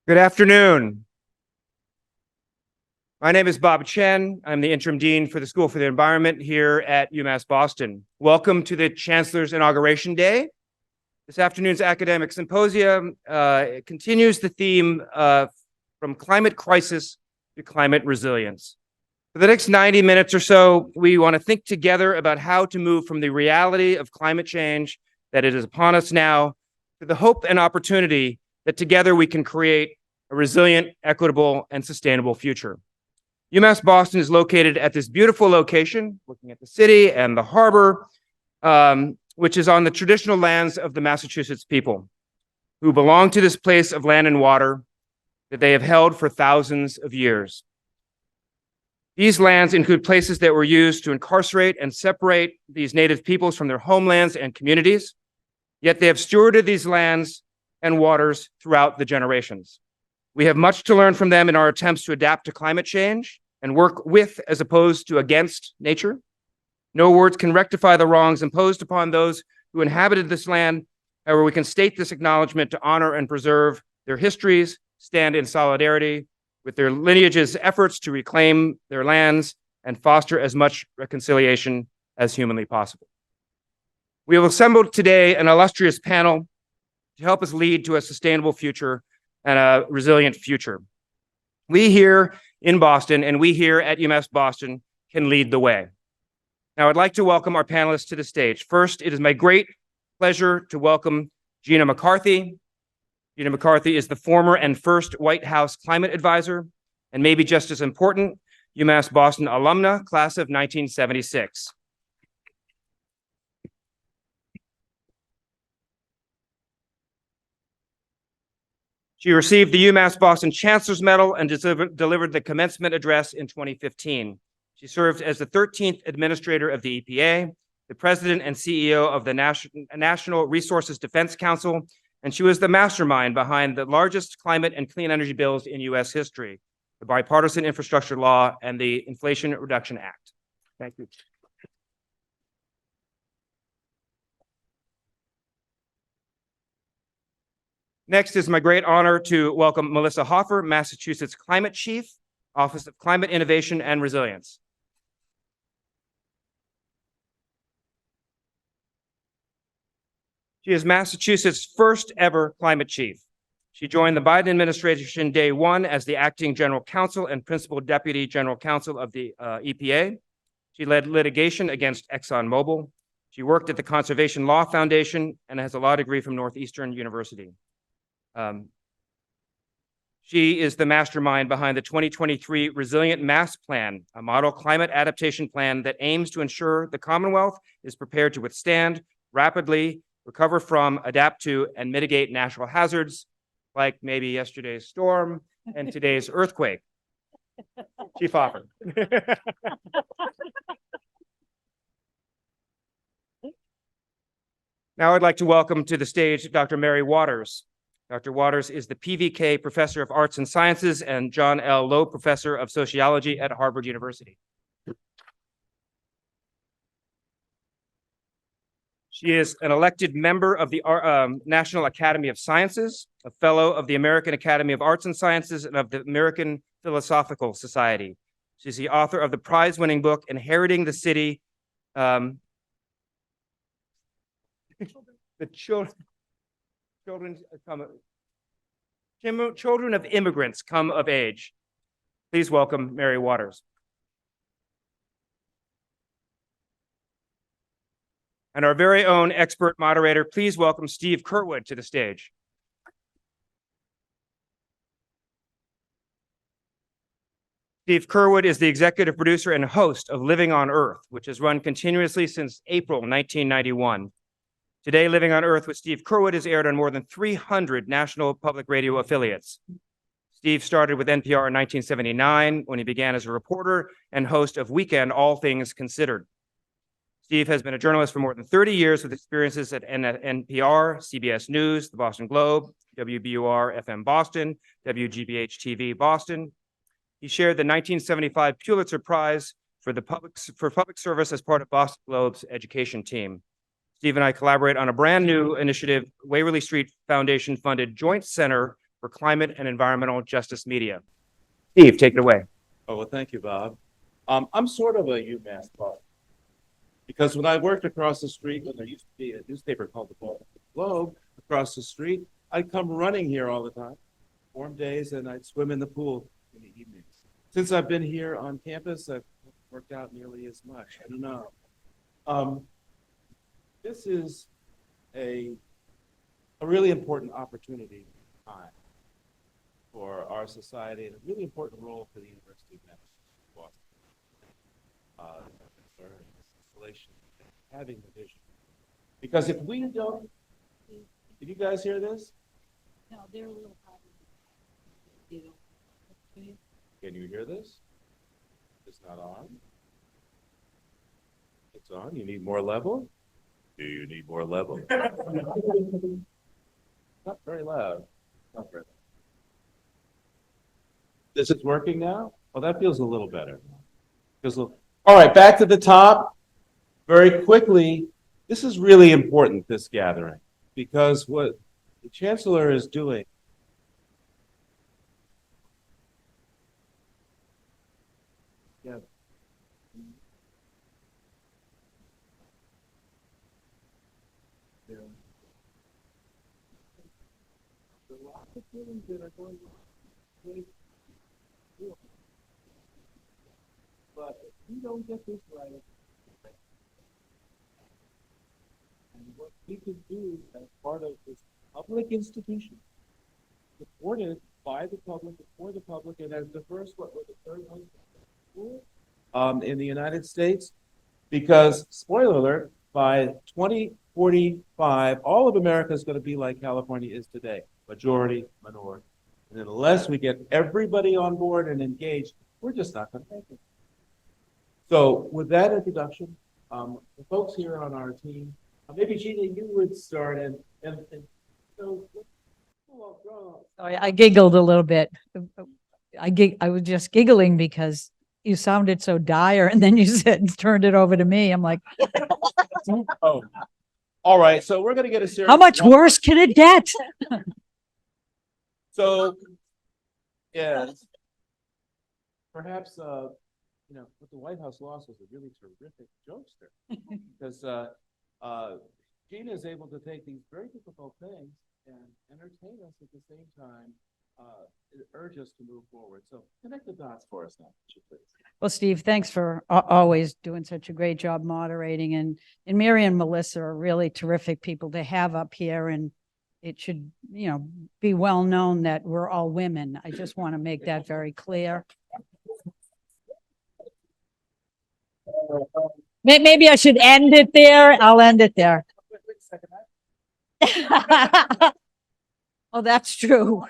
Good afternoon. My name is Bob Chen. I'm the interim dean for the School for the Environment here at UMass Boston. Welcome to the Chancellor's Inauguration Day. This afternoon's academic symposium continues the theme from climate crisis to climate resilience. For the next 90 minutes or so, we want to think together about how to move from the reality of climate change that it is upon us now to the hope and opportunity that together we can create a resilient, equitable, and sustainable future. UMass Boston is located at this beautiful location, looking at the city and the harbor, which is on the traditional lands of the Massachusetts people, who belong to this place of land and water that they have held for thousands of years. These lands include places that were used to incarcerate and separate these native peoples from their homelands and communities, yet they have stewarded these lands and waters throughout the generations. We have much to learn from them in our attempts to adapt to climate change and work with as opposed to against nature. No words can rectify the wrongs imposed upon those who inhabited this land. However, we can state this acknowledgement to honor and preserve their histories, stand in solidarity with their lineage's efforts to reclaim their lands and foster as much reconciliation as humanly possible. We have assembled today an illustrious panel to help us lead to a sustainable future and a resilient future. We here in Boston and we here at UMass Boston can lead the way. Now, I'd like to welcome our panelists to the stage. First, it is my great pleasure to welcome Gina McCarthy. Gina McCarthy is the former and first White House climate advisor, and maybe just as important, UMass Boston alumna, class of 1976. She received the UMass Boston Chancellor's Medal and delivered the commencement address in 2015. She served as the 13th administrator of the EPA, the president and CEO of the National Resources Defense Council, and she was the mastermind behind the largest climate and clean energy bills in U.S. history, the Bipartisan Infrastructure Law and the Inflation Reduction Act. Thank you. Next, is my great honor to welcome Melissa Hoffer, Massachusetts Climate Chief, Office of Climate Innovation and Resilience. She is Massachusetts' first ever climate chief. She joined the Biden administration day one as the acting general counsel and principal deputy general counsel of the EPA. She led litigation against ExxonMobil. She worked at the Conservation Law Foundation and has a law degree from Northeastern University. She is the mastermind behind the 2023 Resilient Mass Plan, a model climate adaptation plan that aims to ensure the Commonwealth is prepared to withstand, rapidly recover from, adapt to, and mitigate natural hazards, like maybe yesterday's storm and today's earthquake. Chief Hoffer. Now I'd like to welcome to the stage Dr. Mary Waters. Dr. Waters is the PVK Professor of Arts and Sciences and John L. Loeb Professor of Sociology at Harvard University. She is an elected member of the National Academy of Sciences, a fellow of the American Academy of Arts and Sciences, and of the American Philosophical Society. She's the author of the prize-winning book, Inheriting the City, The Children of Immigrants Come of Age. Please welcome Mary Waters. And our very own expert moderator, please welcome Steve Kurtwood to the stage. Steve Kurtwood is the executive producer and host of Living on Earth, which has run continuously since April 1991. Today, Living on Earth with Steve Kurtwood is aired on more than 300 national public radio affiliates. Steve started with NPR in 1979 when he began as a reporter and host of Weekend All Things Considered. Steve has been a journalist for more than 30 years with experiences at NPR, CBS News, the Boston Globe, WBUR FM Boston, WGBH TV Boston. He shared the 1975 Pulitzer Prize for public service as part of Boston Globe's education team. Steve and I collaborate on a brand new initiative, Waverly Street Foundation funded Joint Center for Climate and Environmental Justice Media. Steve, take it away. Oh, well, thank you, Bob. I'm sort of a UMass buff because when I worked across the street, when there used to be a newspaper called the Baltimore Globe across the street, I'd come running here all the time, warm days, and I'd swim in the pool in the evenings. Since I've been here on campus, I've worked out nearly as much. I don't know. This is a really important opportunity for our society and a really important role for the University of Boston. Installation, having the vision. Because if we don't, did you guys hear this? No, they're a little hard. Can you hear this? It's not on. It's on. You need more level? Do you need more level? Not very loud. Not very loud. This is working now? Well, that feels a little better. All right, back to the top. Very quickly, this is really important, this gathering, because what the Chancellor is doing but if we don't get this right, and what we can do as part of this public institution, supported by the public, for the public, and as the first, what was the third one in the United States, because spoiler alert, by 2045, all of America is going to be like California is today, majority, minority. And unless we get everybody on board and engaged, we're just not going to make it. So with that introduction, the folks here on our team, maybe Gina, you would start and so. Sorry, I giggled a little bit. I was just giggling because you sounded so dire, and then you said turned it over to me. I'm like, oh, all right. So we're going to get a serious. How much worse can it get? So, yeah, perhaps you know, what the White House lost was a really terrific jokester, because Gina is able to take these very difficult things and entertain us at the same time, urge us to move forward. So connect the dots for us now, please. Well, Steve, thanks for always doing such a great job moderating, and Mary and Melissa are really terrific people to have up here, and it should, you know, be well known that we're all women. I just want to make that very clear. Maybe I should end it there. I'll end it there. Oh, that's true.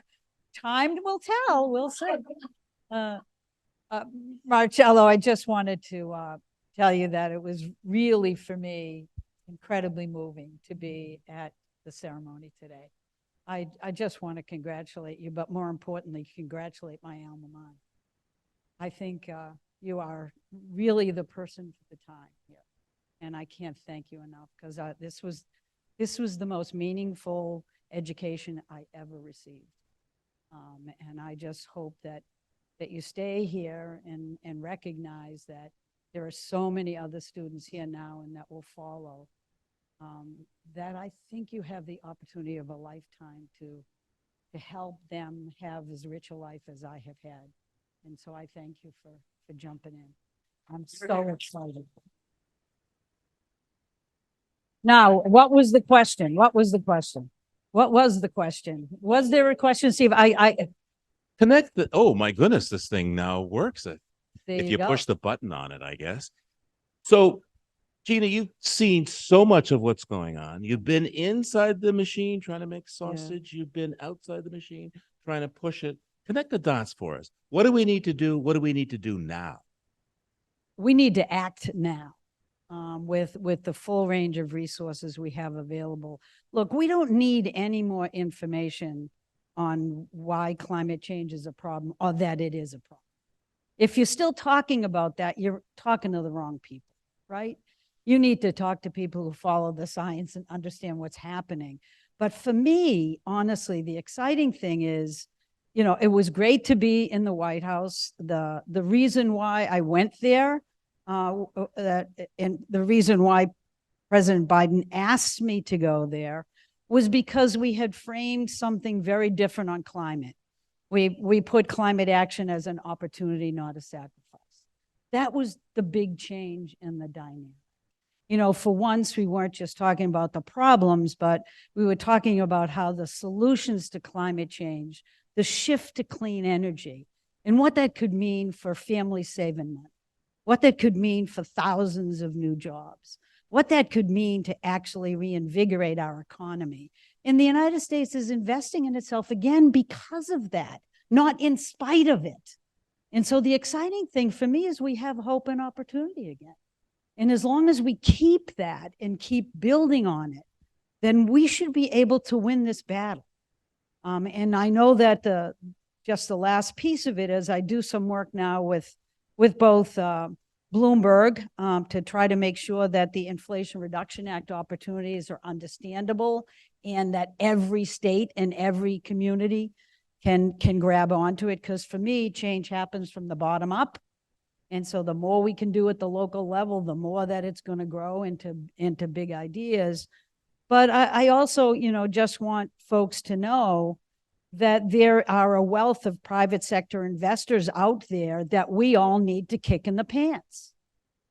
Time will tell. We'll see. Marcello, I just wanted to tell you that it was really, for me, incredibly moving to be at the ceremony today. I just want to congratulate you, but more importantly, congratulate my alma mater. I think you are really the person for the time here, and I can't thank you enough, because this was the most meaningful education I ever received, and I just hope that you stay here and recognize that there are so many other students here now and that will follow, that I think you have the opportunity of a lifetime to help them have as rich a life as I have had. And so I thank you for jumping in. I'm so excited. Now, what was the question? What was the question? What was the question? Was there a question, Steve? I Connect the, oh my goodness, this thing now works. If you go. push the button on it, I guess. So, Gina, you've seen so much of what's going on. You've been inside the machine trying to make sausage. Yeah. You've been outside the machine trying to push it. Connect the dots for us. What do we need to do? What do we need to do now? We need to act now. With the full range of resources we have available. Look, we don't need any more information on why climate change is a problem or that it is a problem. If you're still talking about that, you're talking to the wrong people, right? You need to talk to people who follow the science and understand what's happening. But for me, honestly, the exciting thing is, you know, it was great to be in the White House. The reason why I went there, and the reason why President Biden asked me to go there was because we had framed something very different on climate. We put climate action as an opportunity, not a sacrifice. That was the big change in the dynamic. You know, for once, we weren't just talking about the problems, but we were talking about how the solutions to climate change, the shift to clean energy, and what that could mean for families saving money, what that could mean for thousands of new jobs, what that could mean to actually reinvigorate our economy. And the United States is investing in itself again because of that, not in spite of it. And so the exciting thing for me is we have hope and opportunity again. And as long as we keep that and keep building on it, then we should be able to win this battle. And I know that just the last piece of it is I do some work now with both Bloomberg to try to make sure that the Inflation Reduction Act opportunities are understandable and that every state and every community can grab onto it. Because for me, change happens from the bottom up. And so the more we can do at the local level, the more that it's going to grow into big ideas. But I also, you know, just want folks to know that there are a wealth of private sector investors out there that we all need to kick in the pants.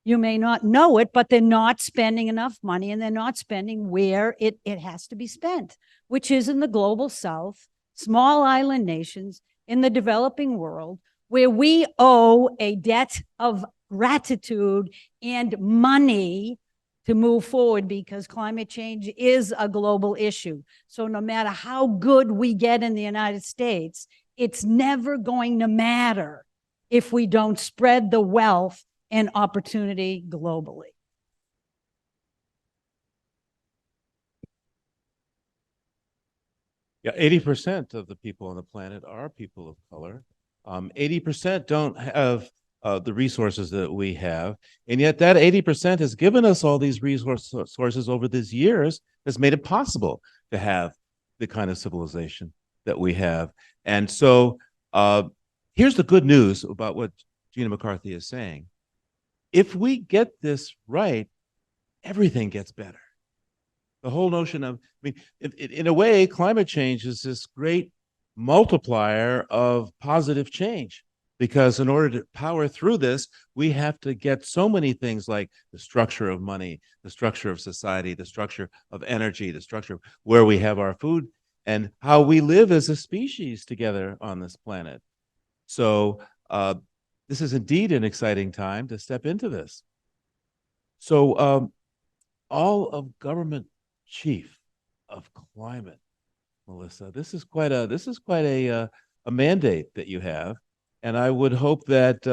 You may not know it, but they're not spending enough money, and they're not spending where it has to be spent, which is in the global south, small island nations, in the developing world, where we owe a debt of gratitude and money to move forward, because climate change is a global issue. So no matter how good we get in the United States, it's never going to matter if we don't spread the wealth and opportunity globally. Yeah, 80% of the people on the planet are people of color. 80% don't have the resources that we have. And yet that 80% has given us all these resources over these years, has made it possible to have the kind of civilization that we have. And so here's the good news about what Gina McCarthy is saying. If we get this right, everything gets better. The whole notion of, I mean, in a way, climate change is this great multiplier of positive change, because in order to power through this, we have to get so many things like the structure of money, the structure of society, the structure of energy, the structure of where we have our food, and how we live as a species together on this planet. So this is indeed an exciting time to step into this. So all of government chief of climate, Melissa, this is quite a mandate that you have, and I would hope that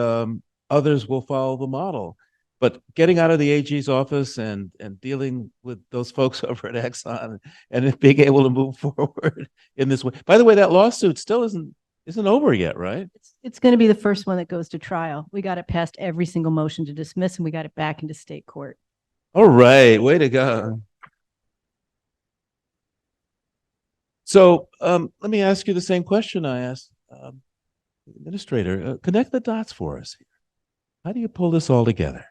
others will follow the model. But getting out of the AG's office and dealing with those folks over at Exxon and being able to move forward in this way. By the way, that lawsuit still isn't over yet, right? It's going to be the first one that goes to trial. We got it past every single motion to dismiss, and we got it back into state court. All right, way to go. So let me ask you the same question I asked the administrator. Connect the dots for us here. How do you pull this all together?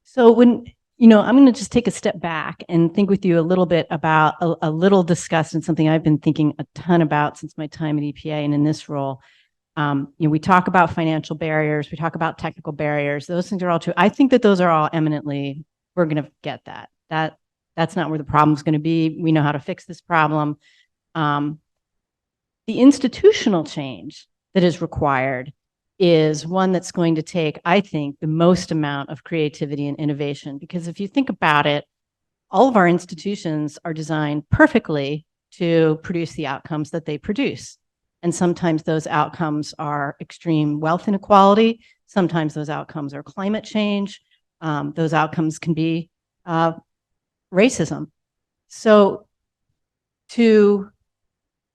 So when, you know, I'm going to just take a step back and think with you a little bit about a little discussed, and something I've been thinking a ton about since my time at EPA and in this role. You know, we talk about financial barriers, we talk about technical barriers. Those things are all true. I think that those are all eminently, we're going to get that. That's not where the problem is going to be. We know how to fix this problem. The institutional change that is required is one that's going to take, I think, the most amount of creativity and innovation. Because if you think about it, all of our institutions are designed perfectly to produce the outcomes that they produce. And sometimes those outcomes are extreme wealth inequality. Sometimes those outcomes are climate change. Those outcomes can be racism. So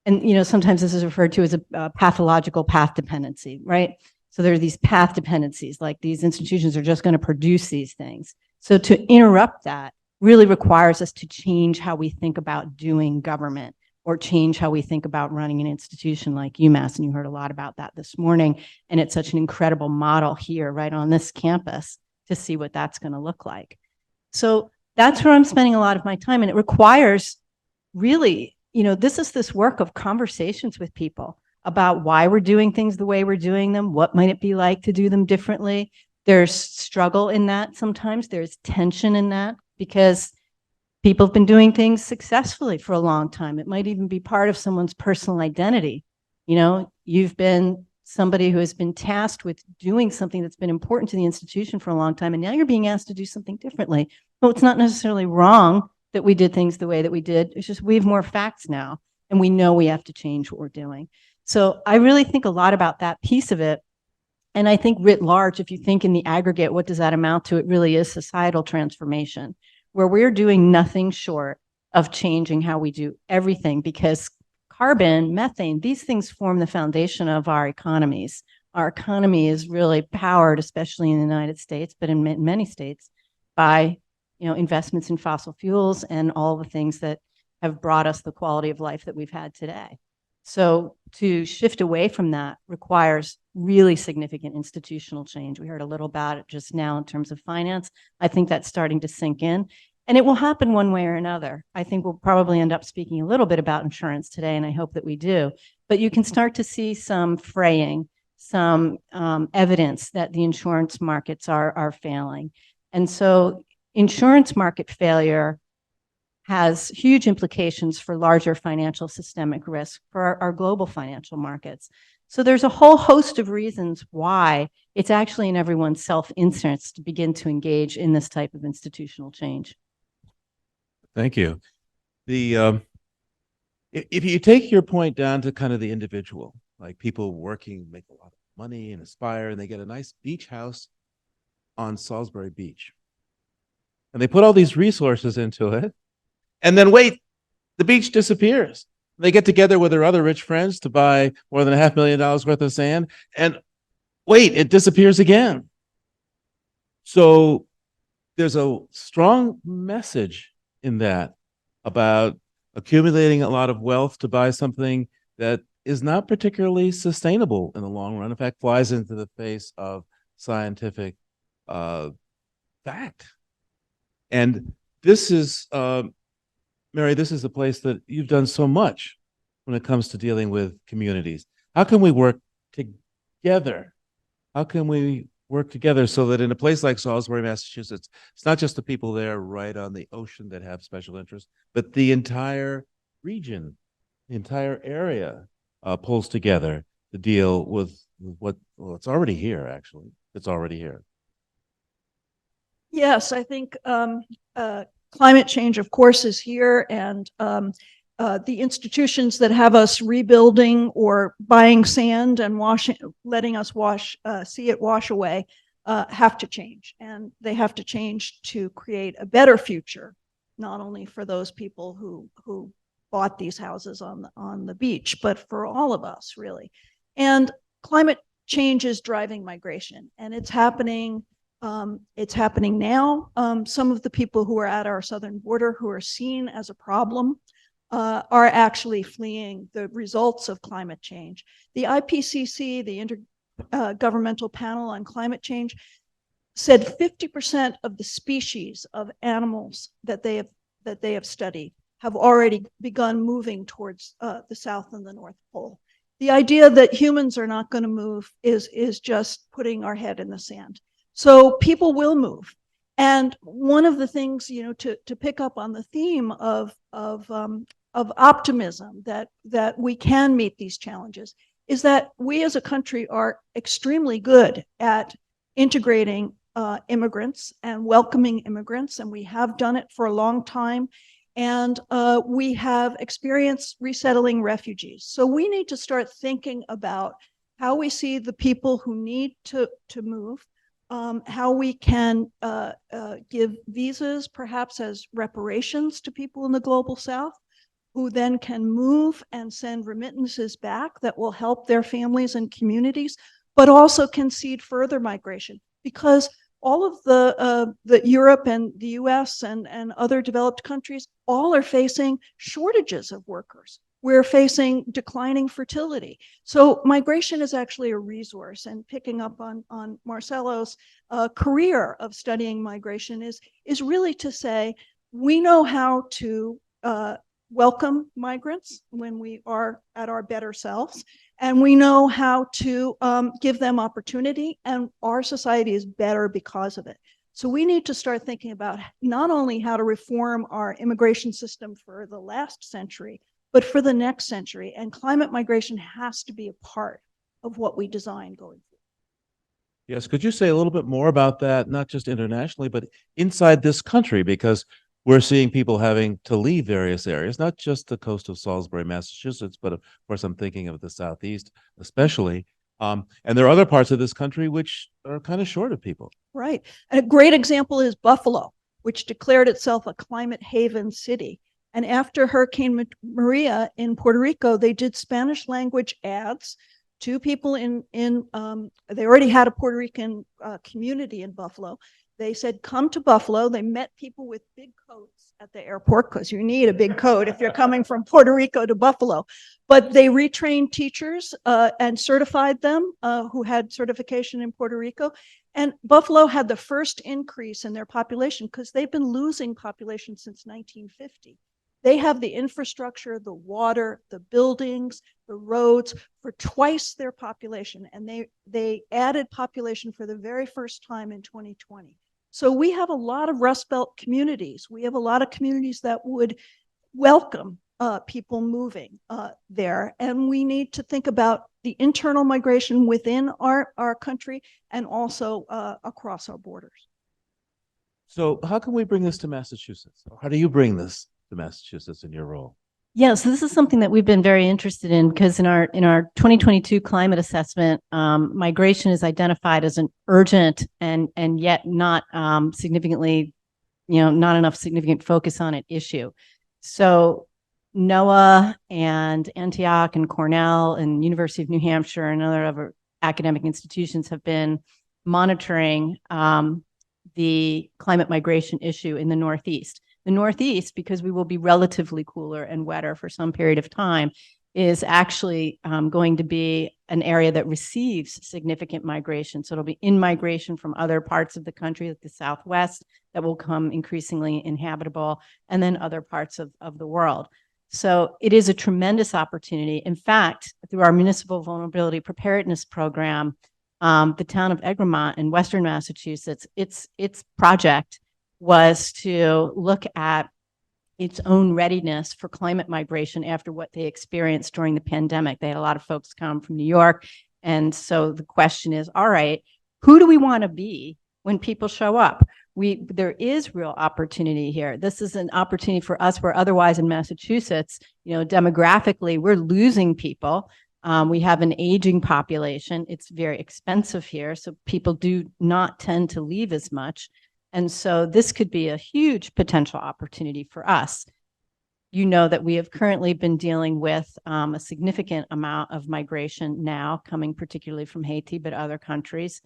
and you know, sometimes this is referred to as a pathological path dependency, right? So there are these path dependencies, like these institutions are just going to produce these things. So to interrupt that, really requires us to change how we think about doing government or change how we think about running an institution like UMass. And you heard a lot about that this morning. And it's such an incredible model here right on this campus to see what that's going to look like. So that's where I'm spending a lot of my time. And it requires really, this work of conversations with people about why we're doing things the way we're doing them. What might it be like to do them differently? There's struggle in that sometimes. There's tension in that because people have been doing things successfully for a long time. It might even be part of someone's personal identity. You've been somebody who has been tasked with doing something that's been important to the institution for a long time, and now you're being asked to do something differently. Well, it's not necessarily wrong that we did things the way that we did. It's just we have more facts now, and we know we have to change what we're doing. So I really think a lot about that piece of it. And I think writ large, if you think in the aggregate, what does that amount to? It really is societal transformation, where we're doing nothing short of changing how we do everything, because carbon, methane, these things form the foundation of our economies. Our economy is really powered, especially in the United States, but in many states, by investments in fossil fuels and all the things that have brought us the quality of life that we've had today. So to shift away from that requires really significant institutional change. We heard a little about it just now in terms of finance. I think that's starting to sink in, and it will happen one way or another. I think we'll probably end up speaking a little bit about insurance today, and I hope that we do. But you can start to see some fraying, some evidence that the insurance markets are failing. And so insurance market failure has huge implications for larger financial systemic risk for our global financial markets. So there's a whole host of reasons why it's actually in everyone's self-interest to begin to engage in this type of institutional change. Thank you. If you take your point down to kind of the individual, like people working, make a lot of money and aspire, and they get a nice beach house on Salisbury Beach. And they put all these resources into it. And then wait, the beach disappears. They get together with their other rich friends to buy more than $500,000 worth of sand. And wait, it disappears again. So there's a strong message in that about accumulating a lot of wealth to buy something that is not particularly sustainable in the long run. In fact, flies into the face of scientific fact. And this is, Mary, this is a place that you've done so much when it comes to dealing with communities. How can we work together? How can we work together so that in a place like Salisbury, Massachusetts, it's not just the people there right on the ocean that have special interest, but the entire region, the entire area pulls together to deal with it's already here, actually. It's already here. Yes, I think climate change, of course, is here, and the institutions that have us rebuilding or buying sand and letting us see it wash away have to change, and they have to change to create a better future, not only for those people who bought these houses on the beach, but for all of us, really. And climate change is driving migration, and it's happening. It's happening now. Some of the people who are at our southern border who are seen as a problem are actually fleeing the results of climate change. The IPCC, the Intergovernmental Panel on Climate Change, said 50% of the species of animals that they have studied have already begun moving towards the South and the North Pole. The idea that humans are not going to move is just putting our head in the sand. So people will move. And one of the things, to pick up on the theme of optimism that we can meet these challenges is that we as a country are extremely good at integrating immigrants and welcoming immigrants, and we have done it for a long time. And we have experience resettling refugees. So we need to start thinking about how we see the people who need to move, how we can give visas perhaps as reparations to people in the global South who then can move and send remittances back that will help their families and communities, but also can seed further migration. Because all of the Europe and the US and other developed countries all are facing shortages of workers. We're facing declining fertility. So migration is actually a resource, and picking up on Marcelo's career of studying migration is really to say, we know how to welcome migrants when we are at our better selves, and we know how to give them opportunity, and our society is better because of it. So we need to start thinking about not only how to reform our immigration system for the last century, but for the next century. And climate migration has to be a part of what we design going forward. Yes, could you say a little bit more about that, not just internationally, but inside this country? Because we're seeing people having to leave various areas, not just the coast of Salisbury, Massachusetts, but of course, I'm thinking of the Southeast especially. And there are other parts of this country which are kind of short of people. Right. And a great example is Buffalo, which declared itself a climate haven city. And after Hurricane Maria in Puerto Rico, they did Spanish language ads to people they already had a Puerto Rican community in Buffalo. They said, come to Buffalo. They met people with big coats at the airport, because you need a big coat if you're coming from Puerto Rico to Buffalo. But they retrained teachers and certified them who had certification in Puerto Rico. And Buffalo had the first increase in their population, because they've been losing population since 1950. They have the infrastructure, the water, the buildings, the roads for twice their population. And they added population for the very first time in 2020. So we have a lot of Rust Belt communities. We have a lot of communities that would welcome people moving there. And we need to think about the internal migration within our country and also across our borders. So how can we bring this to Massachusetts? How do you bring this to Massachusetts in your role? Yeah, so this is something that we've been very interested in, because in our 2022 climate assessment, migration is identified as an urgent and yet not significantly, not enough significant focus on it issue. So NOAA and Antioch and Cornell and University of New Hampshire and other academic institutions have been monitoring the climate migration issue in the Northeast. The Northeast, because we will be relatively cooler and wetter for some period of time, is actually going to be an area that receives significant migration. So it'll be in migration from other parts of the country, like the Southwest, that will become increasingly inhabitable, and then other parts of the world. So it is a tremendous opportunity. In fact, through our Municipal Vulnerability Preparedness Program, the town of Egremont in Western Massachusetts, its project was to look at its own readiness for climate migration after what they experienced during the pandemic. They had a lot of folks come from New York. And so the question is, all right, who do we want to be when people show up? There is real opportunity here. This is an opportunity for us where otherwise in Massachusetts, demographically, we're losing people. We have an aging population. It's very expensive here. So people do not tend to leave as much. And so this could be a huge potential opportunity for us. You know that we have currently been dealing with a significant amount of migration now, coming particularly from Haiti, but other countries.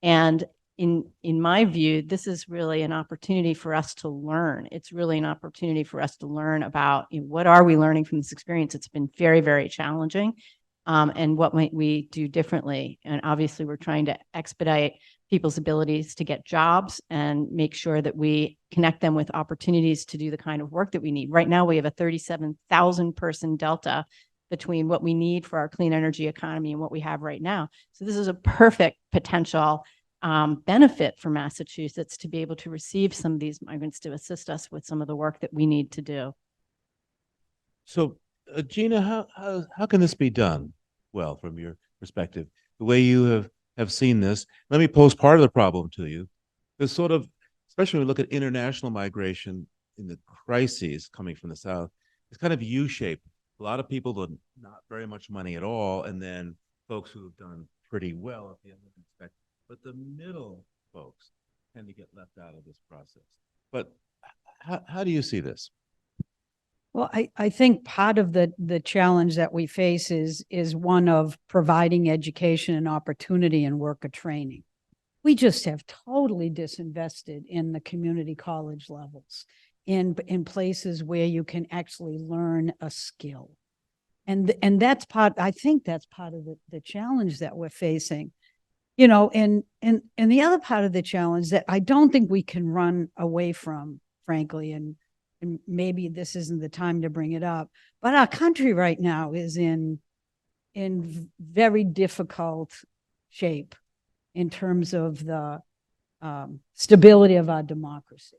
And in my view, this is really an opportunity for us to learn. It's really an opportunity for us to learn about what are we learning from this experience. It's been very, very challenging. And what might we do differently? And obviously, we're trying to expedite people's abilities to get jobs and make sure that we connect them with opportunities to do the kind of work that we need. Right now, we have a 37,000 person delta between what we need for our clean energy economy and what we have right now. So this is a perfect potential benefit for Massachusetts to be able to receive some of these migrants to assist us with some of the work that we need to do. So Gina, how can this be done well from your perspective? The way you have seen this, let me pose part of the problem to you. There's sort of, especially when we look at international migration in the crises coming from the South, it's kind of U-shaped. A lot of people with not very much money at all, and then folks who have done pretty well at the end of the spectrum. But the middle folks tend to get left out of this process. But how do you see this? Well, I think part of the challenge that we face is one of providing education and opportunity and worker training. we just have totally disinvested in the community college levels, in places where you can actually learn a skill. And that's part, I think that's part of the challenge that we're facing. You know, and the other part of the challenge that I don't think we can run away from, frankly, and maybe this isn't the time to bring it up, but our country right now is in very difficult shape in terms of the stability of our democracy.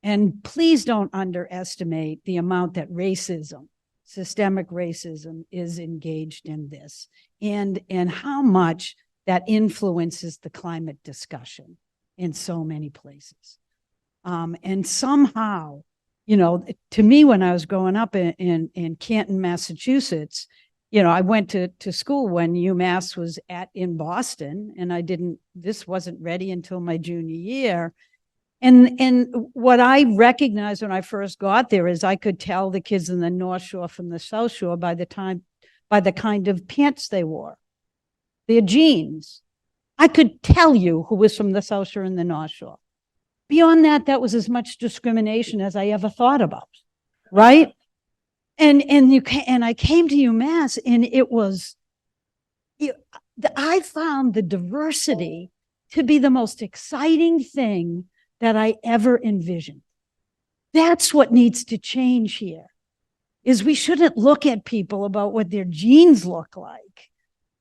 And please don't underestimate the amount that racism, systemic racism, is engaged in this, and how much that influences the climate discussion in so many places. And somehow, you know, to me, when I was growing up in Canton, Massachusetts, you know, I went to school when UMass was in Boston, and this wasn't ready until my junior year. And what I recognized when I first got there is I could tell the kids in the North Shore from the South Shore by the kind of pants they wore, their jeans. I could tell you who was from the South Shore and the North Shore. Beyond that, that was as much discrimination as I ever thought about, right? And I came to UMass, and I found the diversity to be the most exciting thing that I ever envisioned. That's what needs to change here, is we shouldn't look at people about what their genes look like.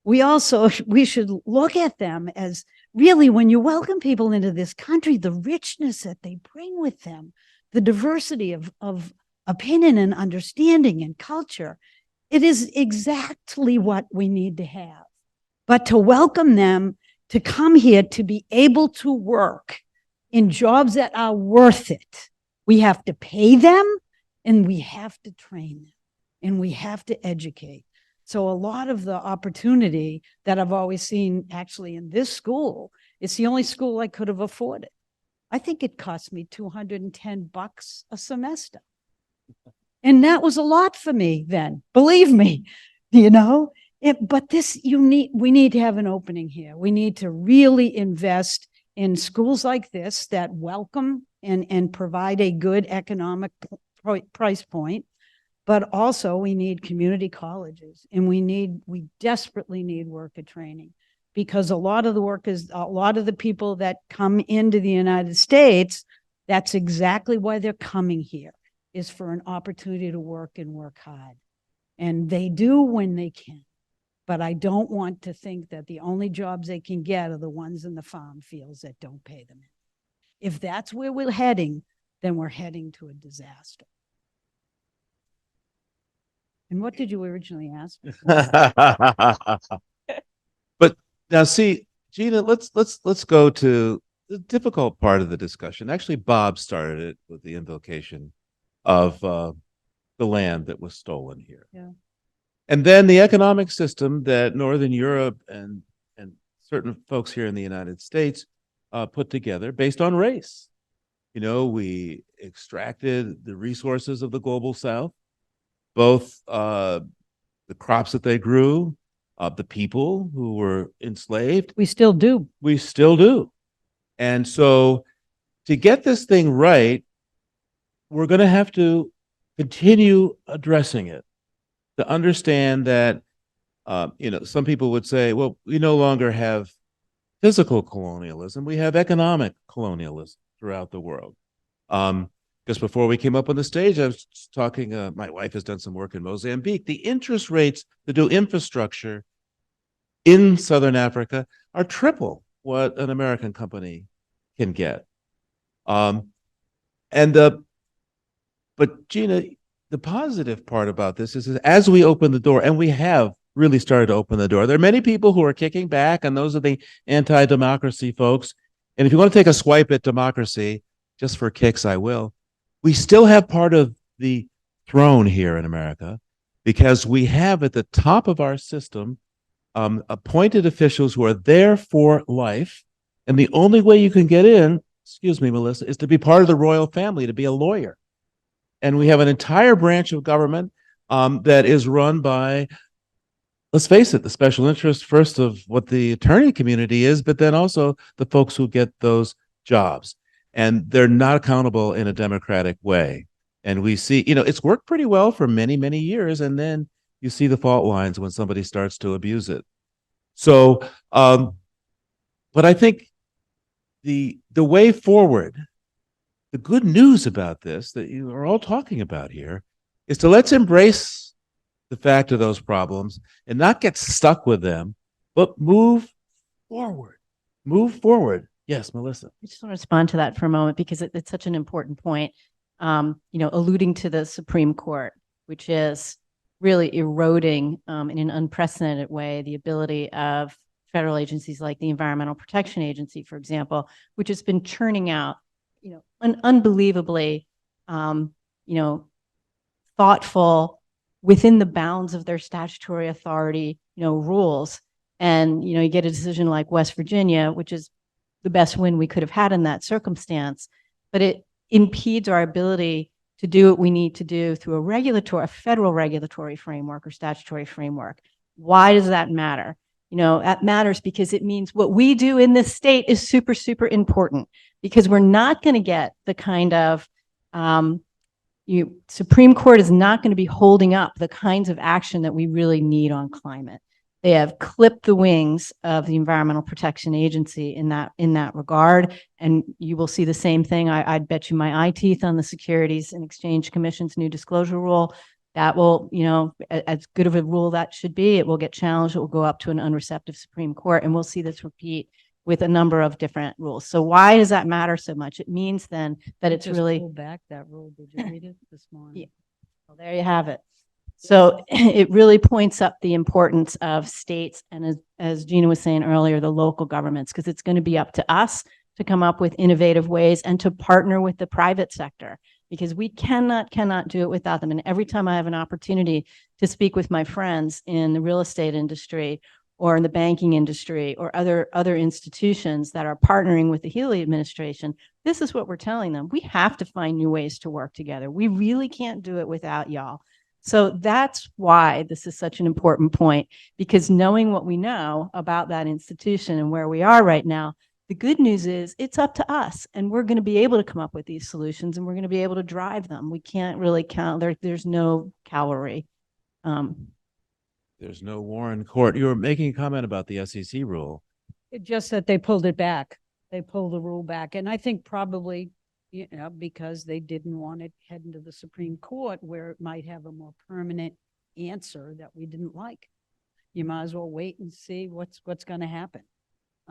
We should look at them as, really, when you welcome people into this country, the richness that they bring with them, the diversity of opinion and understanding and culture, it is exactly what we need to have. But to welcome them to come here to be able to work in jobs that are worth it, we have to pay them, and we have to train them, and we have to educate. So a lot of the opportunity that I've always seen actually in this school, it's the only school I could have afforded. I think it cost me $210 a semester. And that was a lot for me then, believe me, you know. But we need to have an opening here. We need to really invest in schools like this that welcome and provide a good economic price point. But also we need community colleges, and we desperately need worker training, because a lot of the people that come into the United States, that's exactly why they're coming here, is for an opportunity to work and work hard. And they do when they can. But I don't want to think that the only jobs they can get are the ones in the farm fields that don't pay them. If that's where we're heading, then we're heading to a disaster. And what did you originally ask? But now, see, Gina, let's go to the difficult part of the discussion. Actually, Bob started it with the invocation of the land that was stolen here. Yeah. And then the economic system that Northern Europe and certain folks here in the United States put together based on race. You know, we extracted the resources of the global South, both the crops that they grew, the people who were enslaved. We still do. We still do. And so to get this thing right, we're going to have to continue addressing it, to understand that, you know, some people would say, well, we no longer have physical colonialism. We have economic colonialism throughout the world. Just before we came up on the stage, I was talking, my wife has done some work in Mozambique. The interest rates to do infrastructure in Southern Africa are triple what an American company can get. But Gina, the positive part about this is as we open the door, and we have really started to open the door, there are many people who are kicking back, and those are the anti-democracy folks. And if you want to take a swipe at democracy, just for kicks, I will. We still have part of the throne here in America, because we have at the top of our system appointed officials who are there for life. And the only way you can get in, excuse me, Melissa, is to be part of the royal family, to be a lawyer. And we have an entire branch of government that is run by let's face it, the special interest first of what the attorney community is, but then also the folks who get those jobs. And they're not accountable in a democratic way. And we see, it's worked pretty well for many, many years. And then you see the fault lines when somebody starts to abuse it. So, but I think the way forward, the good news about this that you are all talking about here is to let's embrace the fact of those problems and not get stuck with them, but move forward. Move forward. Yes, Melissa. I just want to respond to that for a moment because it's such an important point. Alluding to the Supreme Court, which is really eroding in an unprecedented way the ability of federal agencies like the Environmental Protection Agency, for example, which has been churning out, an unbelievably, thoughtful within the bounds of their statutory authority, rules. And, you get a decision like West Virginia, which is the best win we could have had in that circumstance, but it impedes our ability to do what we need to do through a federal regulatory framework or statutory framework. Why does that matter? That matters because it means what we do in this state is super, super important because we're not going to get the kind of, Supreme Court is not going to be holding up the kinds of action that we really need on climate. They have clipped the wings of the Environmental Protection Agency in that regard. And you will see the same thing. I'd bet you my eye teeth on the Securities and Exchange Commission's new disclosure rule. That will, as good of a rule that should be, it will get challenged. It will go up to an unreceptive Supreme Court. And we'll see this repeat with a number of different rules. So why does that matter so much? It means then that it's Just really. pull back that rule. Did you read it this morning? Yeah. Well, there you have it. So it really points up the importance of states and as Gina was saying earlier, the local governments, because it's going to be up to us to come up with innovative ways and to partner with the private sector because we cannot do it without them. And every time I have an opportunity to speak with my friends in the real estate industry or in the banking industry or other institutions that are partnering with the Healy administration, this is what we're telling them. We have to find new ways to work together. We really can't do it without y'all. So that's why this is such an important point, because knowing what we know about that institution and where we are right now, the good news is it's up to us and we're going to be able to come up with these solutions and we're going to be able to drive them. We can't really count. There's no cavalry. There's no war in court. You were making a comment about the SEC rule. Just that they pulled it back. They pulled the rule back. And I think probably, because they didn't want it head into the Supreme Court where it might have a more permanent answer that we didn't like. You might as well wait and see what's going to happen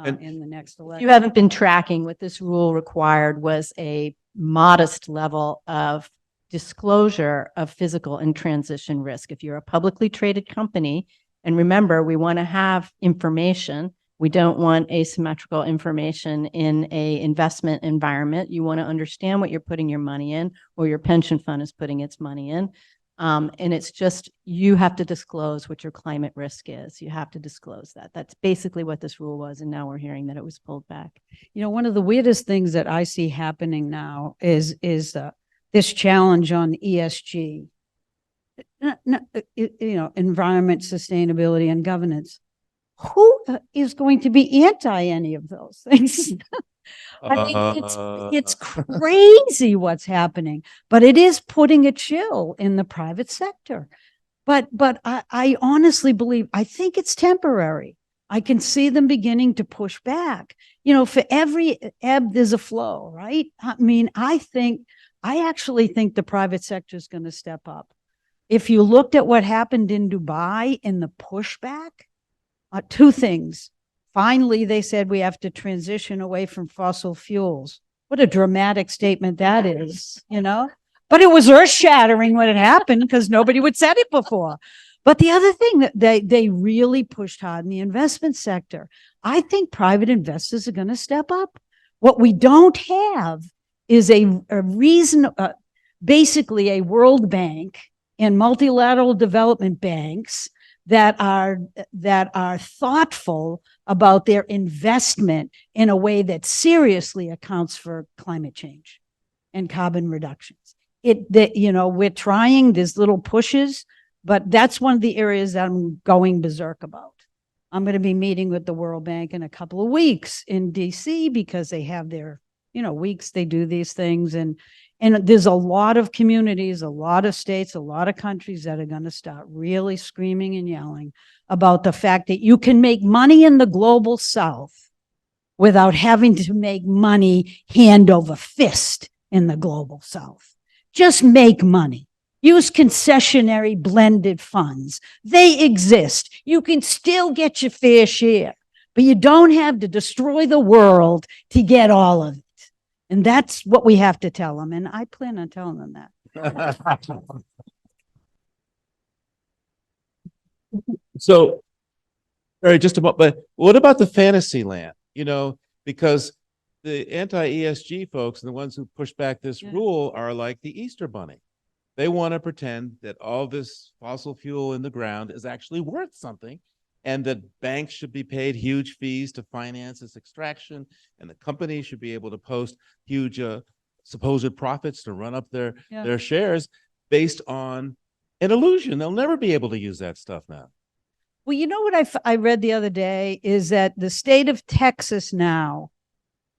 in the next election. If you haven't been tracking, what this rule required was a modest level of disclosure of physical and transition risk. If you're a publicly traded company, and remember, we want to have information. We don't want asymmetrical information in an investment environment. You want to understand what you're putting your money in or your pension fund is putting its money in. And it's just, you have to disclose what your climate risk is. You have to disclose that. That's basically what this rule was. And now we're hearing that it was pulled back. One of the weirdest things that I see happening now is this challenge on ESG, environment, sustainability, and governance. Who is going to be anti any of those things? I mean, it's crazy what's happening, but it is putting a chill in the private sector. But I honestly believe, I think it's temporary. I can see them beginning to push back. For every ebb, there's a flow, right? I mean, I actually think the private sector is going to step up. If you looked at what happened in Dubai in the pushback, two things. Finally, they said we have to transition away from fossil fuels. What a dramatic statement that is, But it was earth-shattering when it happened because nobody would said it before. But the other thing that they really pushed hard in the investment sector. I think private investors are going to step up. What we don't have is a reason, basically a World Bank and multilateral development banks that are thoughtful about their investment in a way that seriously accounts for climate change and carbon reductions. We're trying, there's little pushes, But that's one of the areas that I'm going berserk about. I'm going to be meeting with the World Bank in a couple of weeks in DC because they have their, weeks they do these things. And there's a lot of communities, a lot of states, a lot of countries that are going to start really screaming and yelling about the fact that you can make money in the global South without having to make money hand over fist in the global South. Just make money. Use concessionary blended funds. They exist. You can still get your fair share, but you don't have to destroy the world to get all of it. And that's what we have to tell them. And I plan on telling them that. So, all right, just about, but what about the fantasy land? Because the anti-ESG folks and the ones who push back this rule are like the Easter Bunny. They want to pretend that all this fossil fuel in the ground is actually worth something, and that banks should be paid huge fees to finance its extraction, and the companies should be able to post huge supposed profits to run up their shares based on an illusion. They'll never be able to use that stuff now. Well, you know what I read the other day is that the state of Texas now,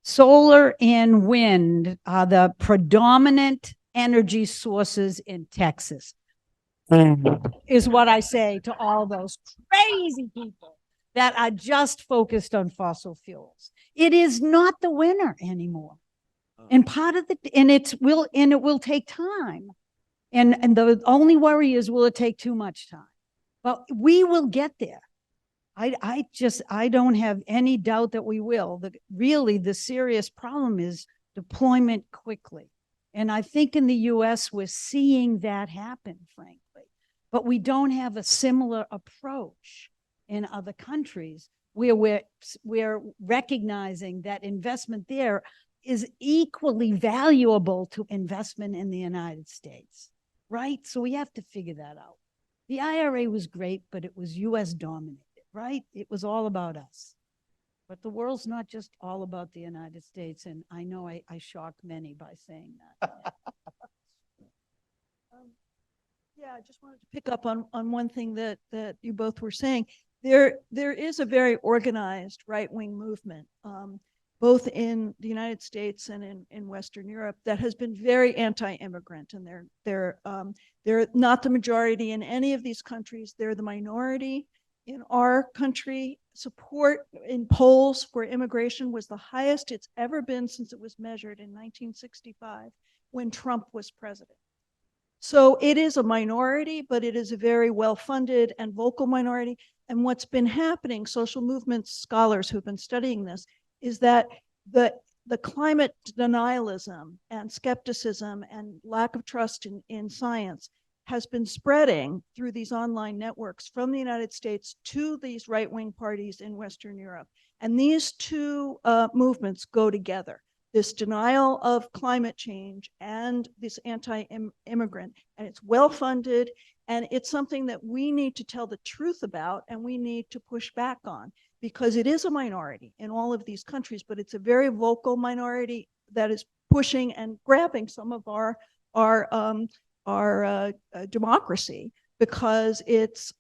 solar and wind are the predominant energy sources in Texas, is what I say to all those crazy people that are just focused on fossil fuels. It is not the winner anymore. And part of it will take time. And the only worry is, will it take too much time? But we will get there. I don't have any doubt that we will. Really, the serious problem is deployment quickly. And I think in the US, we're seeing that happen, frankly. But we don't have a similar approach in other countries where we're recognizing that investment there is equally valuable to investment in the United States, right? So we have to figure that out. The IRA was great, but it was US dominated, right? It was all about us. But the world's not just all about the United States, and I know I shocked many by saying that. Yeah, I just wanted to pick up on one thing that you both were saying. There is a very organized right-wing movement, both in the United States and in Western Europe, that has been very anti-immigrant, and they're not the majority in any of these countries. They're the minority. In our country, support in polls for immigration was the highest it's ever been since it was measured in 1965 when Trump was president. So it is a minority, but it is a very well-funded and vocal minority. And what's been happening, social movement scholars who've been studying this, is that the climate denialism and skepticism and lack of trust in science has been spreading through these online networks from the United States to these right-wing parties in Western Europe. And these two movements go together. This denial of climate change and this anti-immigrant, and it's well-funded, and it's something that we need to tell the truth about, and we need to push back on, because it is a minority in all of these countries, but it's a very vocal minority that is pushing and grabbing some of our democracy, because it's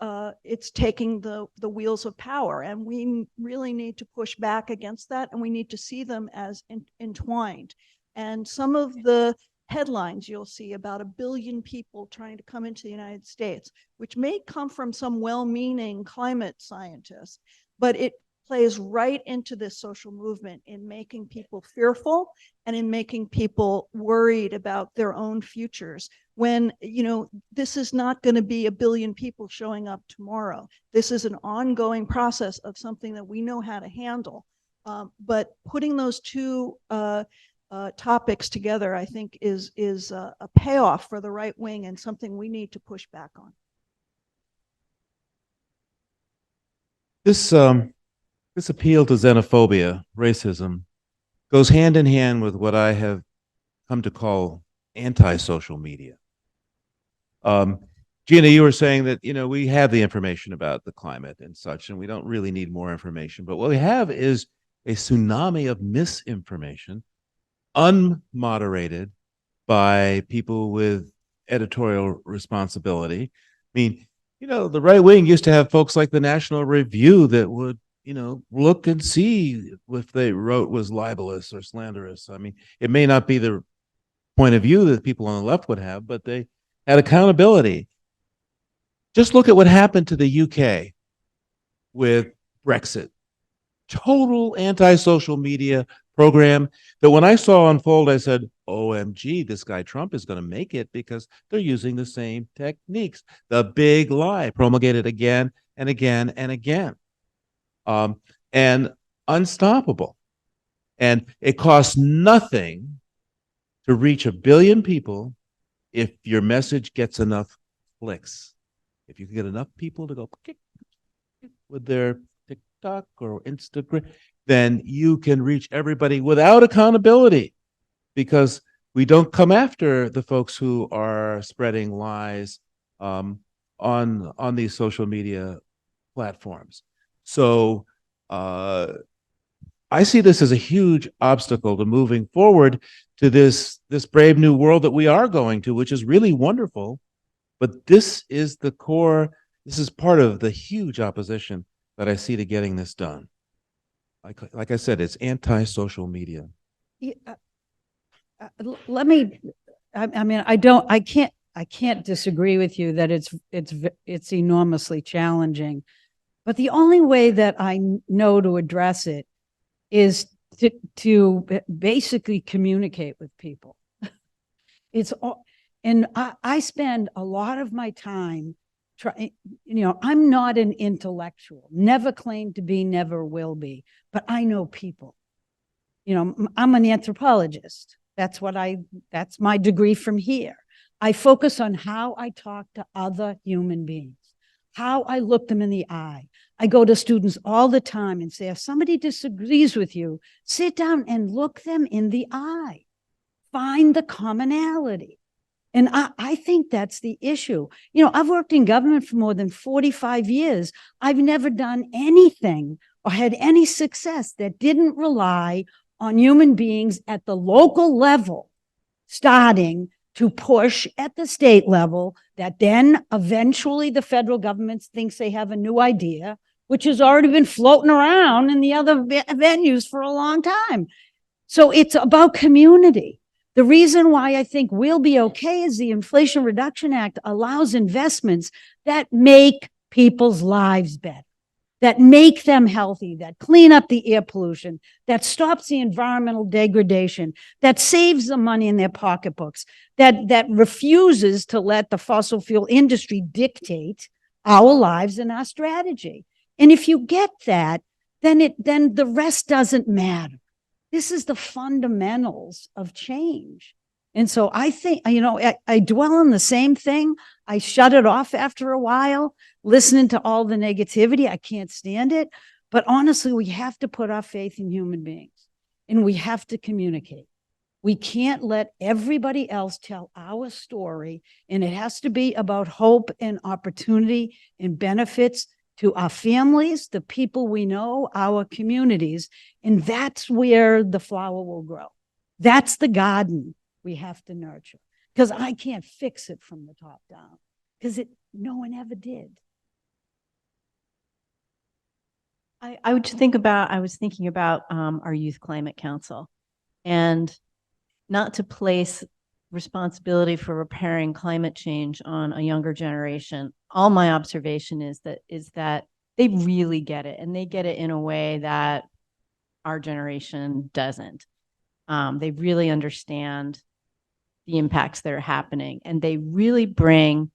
taking the wheels of power, and we really need to push back against that, and we need to see them as entwined. And some of the headlines you'll see about 1 billion people trying to come into the United States, which may come from some well-meaning climate scientists, but it plays right into this social movement in making people fearful and in making people worried about their own futures, when, this is not going to be 1 billion people showing up tomorrow. This is an ongoing process of something that we know how to handle. But putting those two topics together, I think, is a payoff for the right wing, and something we need to push back on. This appeal to xenophobia, racism, goes hand in hand with what I have come to call anti-social media. Gina, you were saying that, we have the information about the climate and such, and we don't really need more information. But what we have is a tsunami of misinformation, unmoderated by people with editorial responsibility. I mean, The right wing used to have folks like the National Review that would, look and see if they wrote was libelous or slanderous. I mean, it may not be the point of view that people on the left would have, but they had accountability. Just look at what happened to the UK with Brexit. Total anti-social media program that when I saw unfold, I said, OMG, this guy Trump is going to make it because they're using the same techniques. The big lie promulgated again and again and again. And unstoppable. And it costs nothing to reach 1 billion people if your message gets enough clicks. If you can get enough people to go with their TikTok or Instagram, then you can reach everybody without accountability, because we don't come after the folks who are spreading lies on these social media platforms. So I see this as a huge obstacle to moving forward to this brave new world that we are going to, which is really wonderful. But this is the core. This is part of the huge opposition that I see to getting this done. Like I said, it's anti-social media. Let me, I mean, I can't disagree with you that it's enormously challenging. But the only way that I know to address it is to basically communicate with people. And I spend a lot of my time trying, I'm not an intellectual, never claimed to be, never will be, but I know people. I'm an anthropologist. That's my degree from here. I focus on how I talk to other human beings, how I look them in the eye. I go to students all the time and say, if somebody disagrees with you, sit down and look them in the eye. Find the commonality. And I think that's the issue. I've worked in government for more than 45 years. I've never done anything or had any success that didn't rely on human beings at the local level, starting to push at the state level, that then eventually the federal government thinks they have a new idea, which has already been floating around in the other venues for a long time. So it's about community. The reason why I think we'll be okay is the Inflation Reduction Act allows investments that make people's lives better, that make them healthy, that clean up the air pollution, that stops the environmental degradation, that saves the money in their pocketbooks, that refuses to let the fossil fuel industry dictate our lives and our strategy. And if you get that, then the rest doesn't matter. This is the fundamentals of change. And so I think, I dwell on the same thing. I shut it off after a while, listening to all the negativity. I can't stand it. But honestly, we have to put our faith in human beings, and we have to communicate. We can't let everybody else tell our story, and it has to be about hope and opportunity and benefits to our families, the people we know, our communities. And that's where the flower will grow. That's the garden we have to nurture, because I can't fix it from the top down, because no one ever did. I was thinking about our Youth Climate Council, and not to place responsibility for repairing climate change on a younger generation. All my observation is that they really get it, and they get it in a way that our generation doesn't. They really understand the impacts that are happening, and they really bring,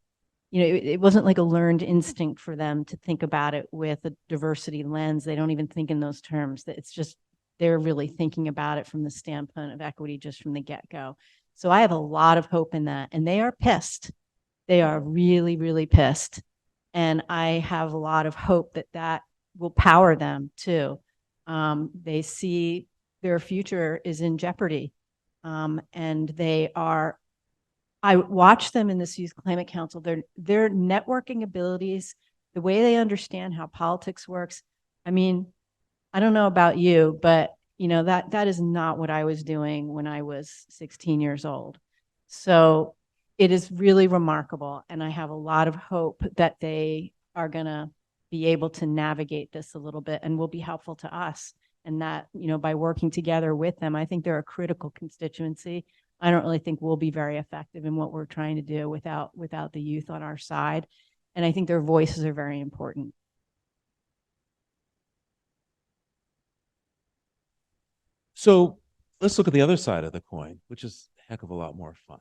it wasn't like a learned instinct for them to think about it with a diversity lens. They don't even think in those terms. It's just, they're really thinking about it from the standpoint of equity just from the get-go. So I have a lot of hope in that, and they are pissed. They are really, really pissed. And I have a lot of hope that will power them too. They see their future is in jeopardy. And I watch them in this Youth Climate Council, their networking abilities, the way they understand how politics works. I mean, I don't know about you, but that is not what I was doing when I was 16 years old. So it is really remarkable. And I have a lot of hope that they are going to be able to navigate this a little bit and will be helpful to us. And that, by working together with them, I think they're a critical constituency. I don't really think we'll be very effective in what we're trying to do without the youth on our side. And I think their voices are very important. So let's look at the other side of the coin, which is a heck of a lot more fun.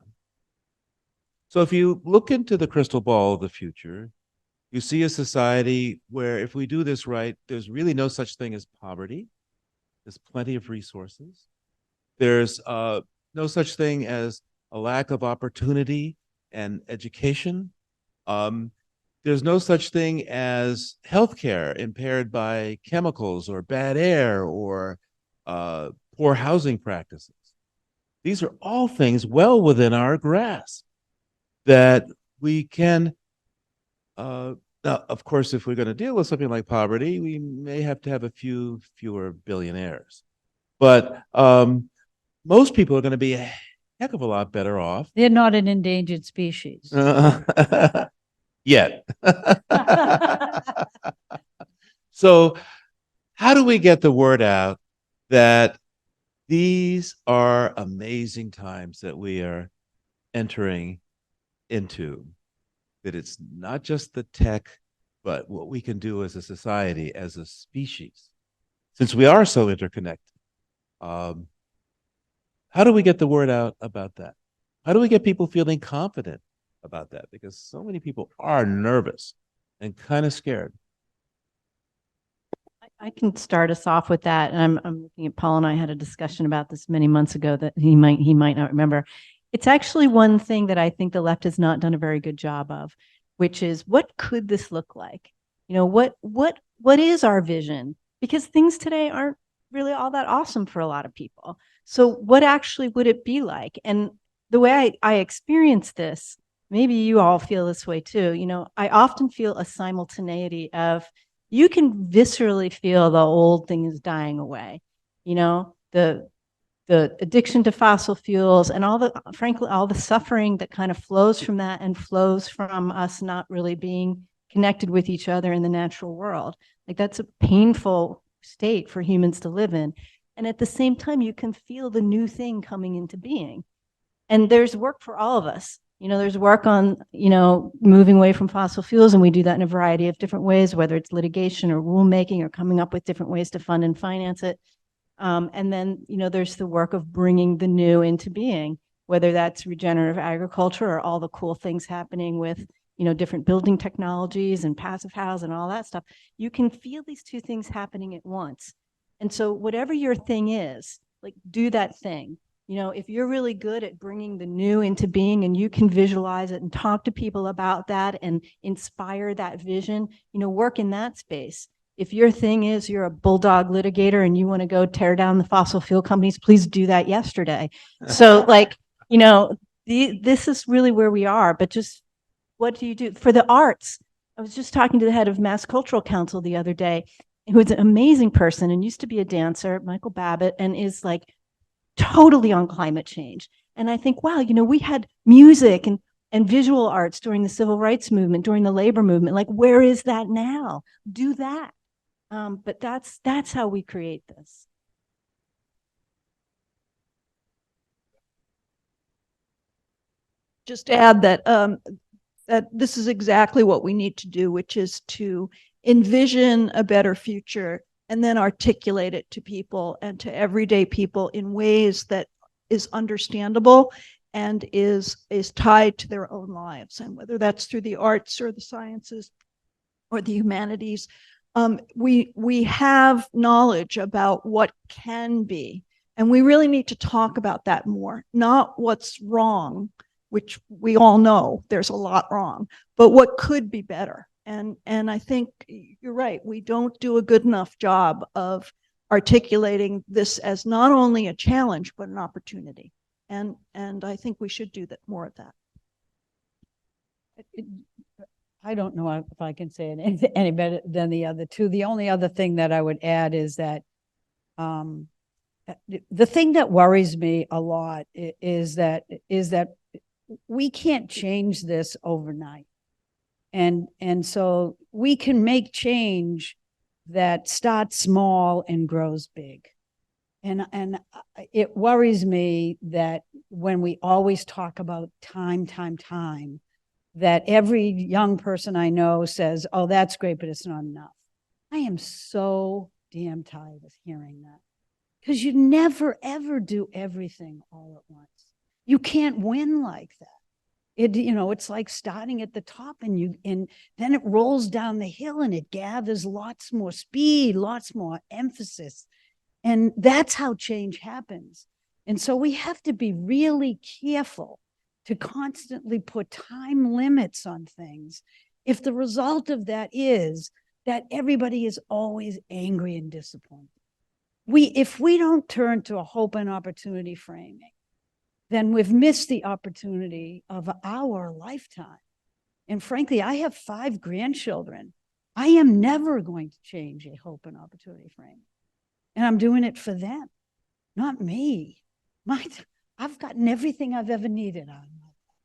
So if you look into the crystal ball of the future, you see a society where if we do this right, there's really no such thing as poverty. There's plenty of resources. There's no such thing as a lack of opportunity and education. There's no such thing as healthcare impaired by chemicals or bad air or poor housing practices. These are all things well within our grasp that we can. Now, of course, if we're going to deal with something like poverty, we may have to have a fewer billionaires. But most people are going to be a heck of a lot better off. They're not an endangered species. Yet. So how do we get the word out that these are amazing times that we are entering into? That it's not just the tech, but what we can do as a society, as a species, since we are so interconnected. How do we get the word out about that? How do we get people feeling confident about that? Because so many people are nervous and kind of scared. I can start us off with that. And I'm looking at Paul, and I had a discussion about this many months ago that he might not remember. It's actually one thing that I think the left has not done a very good job of, which is what could this look like? What is our vision? Because things today aren't really all that awesome for a lot of people. So what actually would it be like? And the way I experience this, maybe you all feel this way too. I often feel a simultaneity of, you can viscerally feel the old thing is dying away. The addiction to fossil fuels and frankly, all the suffering that kind of flows from that and flows from us not really being connected with each other in the natural world. Like, that's a painful state for humans to live in. And at the same time, you can feel the new thing coming into being. And there's work for all of us. There's work on, moving away from fossil fuels, and we do that in a variety of different ways, whether it's litigation or rulemaking or coming up with different ways to fund and finance it. And then, there's the work of bringing the new into being, whether that's regenerative agriculture or all the cool things happening with, different building technologies and passive house and all that stuff. You can feel these two things happening at once. And so whatever your thing is, like, do that thing. If you're really good at bringing the new into being and you can visualize it and talk to people about that and inspire that vision, work in that space. If your thing is you're a bulldog litigator and you want to go tear down the fossil fuel companies, please do that yesterday. So this is really where we are. But just what do you do for the arts? I was just talking to the head of Mass Cultural Council the other day, who's an amazing person and used to be a dancer, Michael Babbitt, and is like totally on climate change. And I think, wow, we had music and visual arts during the civil rights movement, during the labor movement. Like, where is that now? Do that. But that's how we create this. Just to add that that this is exactly what we need to do, which is to envision a better future and then articulate it to people and to everyday people in ways that is understandable and is tied to their own lives. And whether that's through the arts or the sciences or the humanities, we have knowledge about what can be, and we really need to talk about that more, not what's wrong, which we all know there's a lot wrong, but what could be better. And I think you're right. We don't do a good enough job of articulating this as not only a challenge, but an opportunity. And I think we should do more of that. I don't know if I can say it any better than the other two. The only other thing that I would add is that the thing that worries me a lot is that we can't change this overnight. And so we can make change that starts small and grows big. And it worries me that when we always talk about time, that every young person I know says, oh, that's great, but it's not enough. I am so damn tired of hearing that, because you never, ever do everything all at once. You can't win like that. It's like starting at the top and then it rolls down the hill and it gathers lots more speed, lots more emphasis. And that's how change happens. And so we have to be really careful to constantly put time limits on things, if the result of that is that everybody is always angry and disappointed. If we don't turn to a hope and opportunity framing, then we've missed the opportunity of our lifetime. And frankly, I have 5 grandchildren. I am never going to change a hope and opportunity framing. And I'm doing it for them, not me. I've gotten everything I've ever needed out of my life.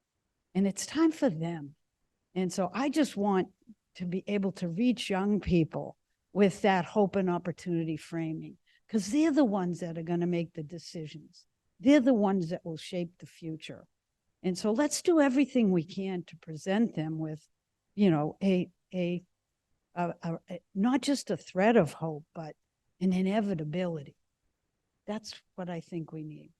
And it's time for them. And so I just want to be able to reach young people with that hope and opportunity framing, because they're the ones that are going to make the decisions. They're the ones that will shape the future. And so let's do everything we can to present them with, not just a thread of hope, but an inevitability. That's what I think we need.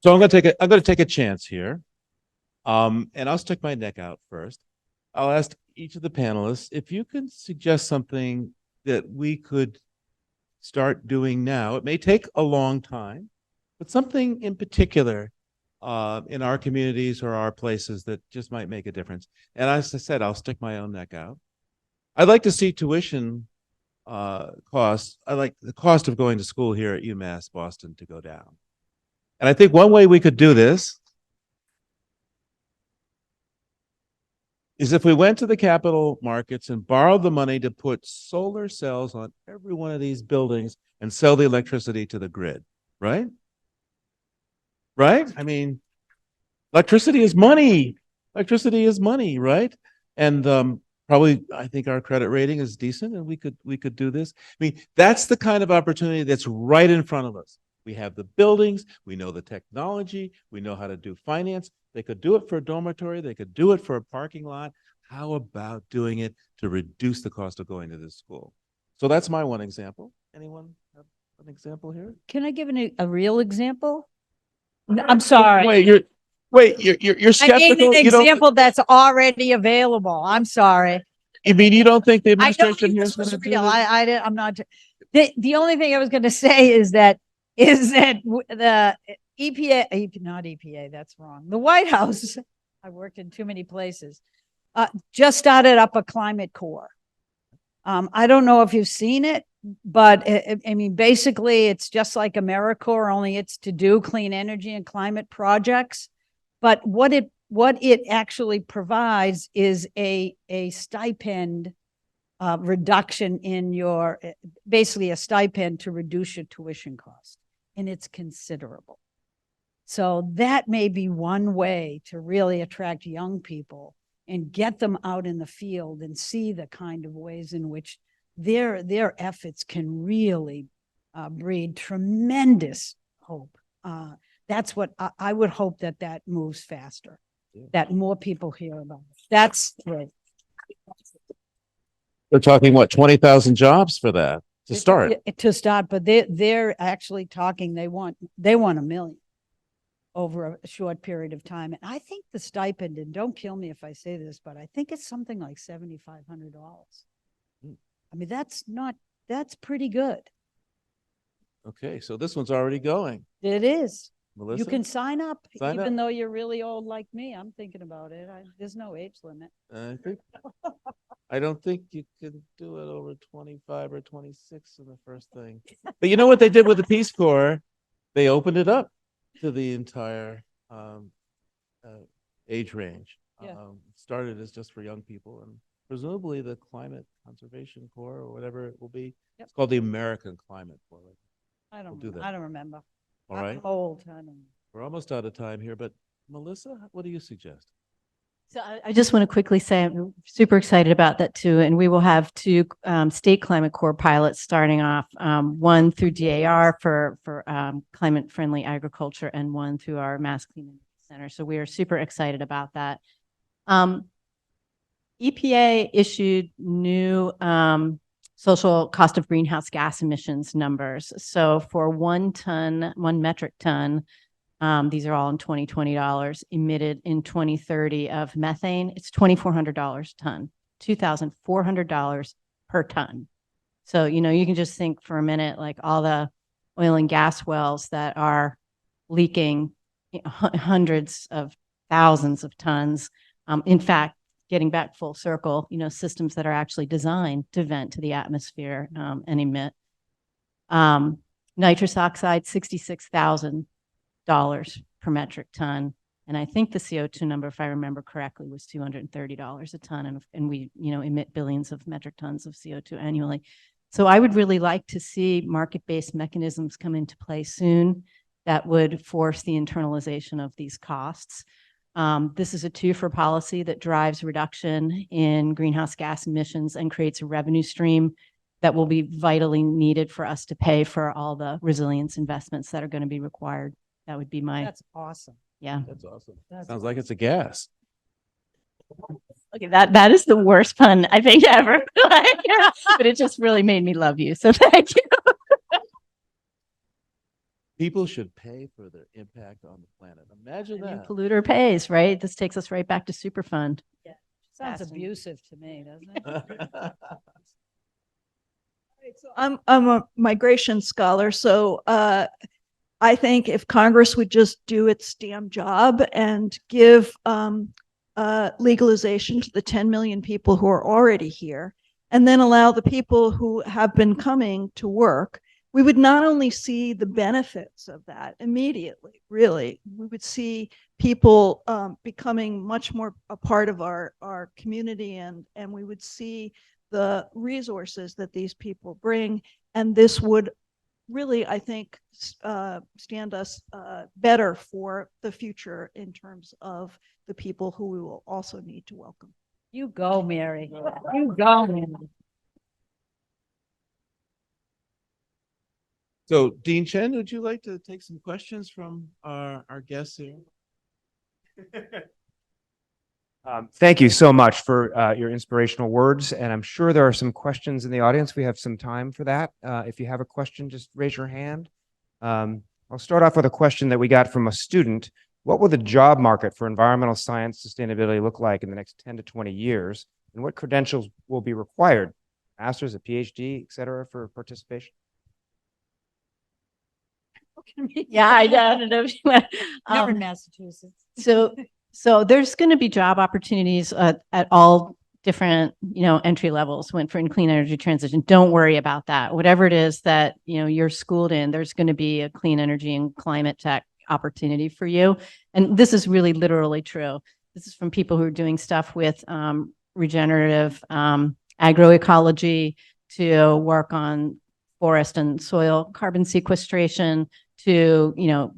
So I'm going to take a chance here. And I'll stick my neck out first. I'll ask each of the panelists if you can suggest something that we could start doing now. It may take a long time, but something in particular in our communities or our places that just might make a difference. And as I said, I'll stick my own neck out. I'd like to see tuition costs. I like the cost of going to school here at UMass Boston to go down. And I think one way we could do this is if we went to the capital markets and borrowed the money to put solar cells on every one of these buildings and sell the electricity to the grid, right? Right? I mean, electricity is money. Electricity is money, right? And probably, I think our credit rating is decent, and we could do this. I mean, that's the kind of opportunity that's right in front of us. We have the buildings, we know the technology, we know how to do finance. They could do it for a dormitory, they could do it for a parking lot. How about doing it to reduce the cost of going to this school? So that's my one example. Anyone have an example here? Can I give a real example? I'm sorry. Wait, you're skeptical. I need an example that's already available. I'm sorry. You mean you don't think the I don't administration think here this is going was to do real. this? I'm not. The only thing I was going to say is that the EPA, not EPA, that's wrong. The White House, I worked in too many places, just started up a climate corps. I don't know if you've seen it, but I mean, basically it's just like AmeriCorps, only it's to do clean energy and climate projects. But what it actually provides is a stipend reduction in your, basically a stipend to reduce your tuition cost. And it's considerable. So that may be one way to really attract young people and get them out in the field and see the kind of ways in which their efforts can really breed tremendous hope. That's what I would hope that moves faster, that more people hear about it. That's great. They're talking, what, 20,000 jobs for that to start? To start, but they're actually talking, they want 1 million over a short period of time. And I think the stipend, and don't kill me if I say this, but I think it's something like $7,500. I mean, that's pretty good. Okay, so this one's already going. It is. Melissa? You can sign up, Sign even up. though you're really old like me. I'm thinking about it. There's no age limit. I don't think you can do it over 25 or 26 in the first thing. But you know what they did with the Peace Corps? They opened it up to the entire age range. Yeah. Started as just for young people, and presumably the Climate Conservation Corps or whatever it will be. Yep. It's called the American Climate Corps. We'll do that. I don't remember. All right, I'm old. I don't. we're almost out of time here, but Melissa, what do you suggest? So I just want to quickly say I'm super excited about that too. And we will have two state climate core pilots starting off, one through DAR for climate friendly agriculture and one through our Mass Clean Energy Center. So we are super excited about that. EPA issued new social cost of greenhouse gas emissions numbers. So for 1 metric ton, these are all in 2020 dollars, emitted in 2030 of methane, it's $2,400 a ton, $2,400 per ton. So, you know, you can just think for a minute, like all the oil and gas wells that are leaking hundreds of thousands of tons. In fact, getting back full circle, you know, systems that are actually designed to vent to the atmosphere and emit. Nitrous oxide, $66,000 per metric ton. And I think the CO2 number, if I remember correctly, was $230 a ton. And we, you know, emit billions of metric tons of CO2 annually. So I would really like to see market-based mechanisms come into play soon that would force the internalization of these costs. This is a two-for policy that drives reduction in greenhouse gas emissions and creates a revenue stream that will be vitally needed for us to pay for all the resilience investments that are going to be required. That would be my, That's awesome. yeah. That's awesome. That's Sounds like it's a gas. Okay, that is the worst pun I think ever. But it just really made me love you. So thank you. People should pay for their impact on the planet. Imagine I mean, that. polluter pays, right? This takes us right back to Superfund. Sounds Fascinating. abusive to me, doesn't it? So I'm a migration scholar, so I think if Congress would just do its damn job and give legalization to the 10 million people who are already here, and then allow the people who have been coming to work, we would not only see the benefits of that immediately, really, we would see people becoming much more a part of our community, and we would see the resources that these people bring. And this would really, I think, stand us better for the future in terms of the people who we will also need to welcome. You go, Mary. You go, Mary. So Dean Chen, would you like to take some questions from our guests here? Thank you so much for your inspirational words, and I'm sure there are some questions in the audience. We have some time for that. If you have a question, just raise your hand. I'll start off with a question that we got from a student. What will the job market for environmental science sustainability look like in the next 10 to 20 years? And what credentials will be required? Master's, a PhD, et cetera, for participation? Yeah, I don't know. Never in Massachusetts. So there's going to be job opportunities at all different, you know, entry levels when for in clean energy transition. Don't worry about that. Whatever it is that, you know, you're schooled in, there's going to be a clean energy and climate tech opportunity for you. And this is really literally true. This is from people who are doing stuff with regenerative agroecology to work on forest and soil carbon sequestration to, you know,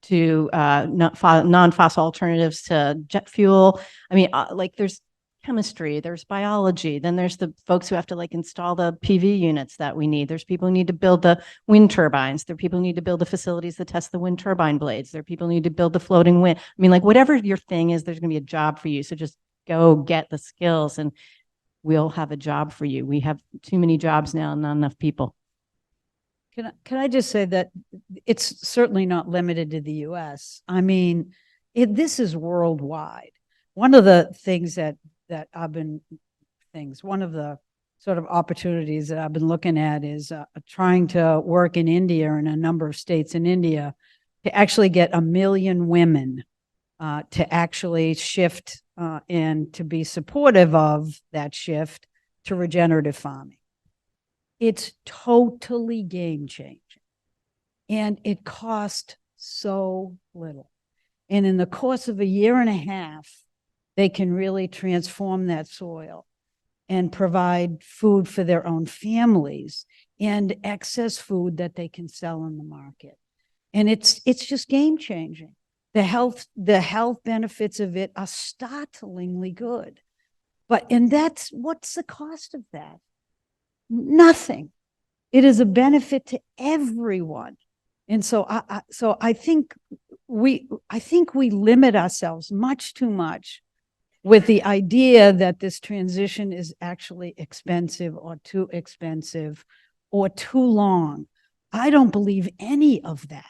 to non-fossil alternatives to jet fuel. I mean, like there's chemistry, there's biology, then there's the folks who have to like install the PV units that we need. There's people who need to build the wind turbines. There are people who need to build the facilities that test the wind turbine blades. There are people who need to build the floating wind. I mean, like whatever your thing is, there's going to be a job for you. So just go get the skills and we'll have a job for you. We have too many jobs now, not enough people. Can I just say that it's certainly not limited to the US. I mean, this is worldwide. One of the things one of the sort of opportunities that I've been looking at is trying to work in India and a number of states in India to actually get 1 million women to actually shift and to be supportive of that shift to regenerative farming. It's totally game changing. And it cost so little. And in the course of a year and a half, they can really transform that soil and provide food for their own families and excess food that they can sell in the market. And it's just game changing. The health benefits of it are startlingly good. And what's the cost of that? Nothing. It is a benefit to everyone. And so I think we limit ourselves much too much with the idea that this transition is actually expensive or too expensive or too long. I don't believe any of that.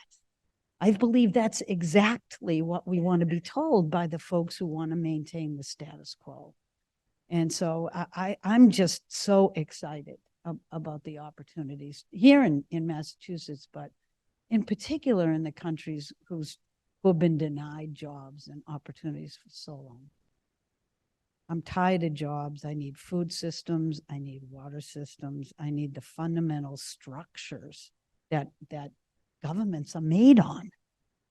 I believe that's exactly what we want to be told by the folks who want to maintain the status quo. And so I'm just so excited about the opportunities here in Massachusetts, but in particular in the countries who have been denied jobs and opportunities for so long. I'm tired of jobs. I need food systems. I need water systems. I need the fundamental structures that governments are made on,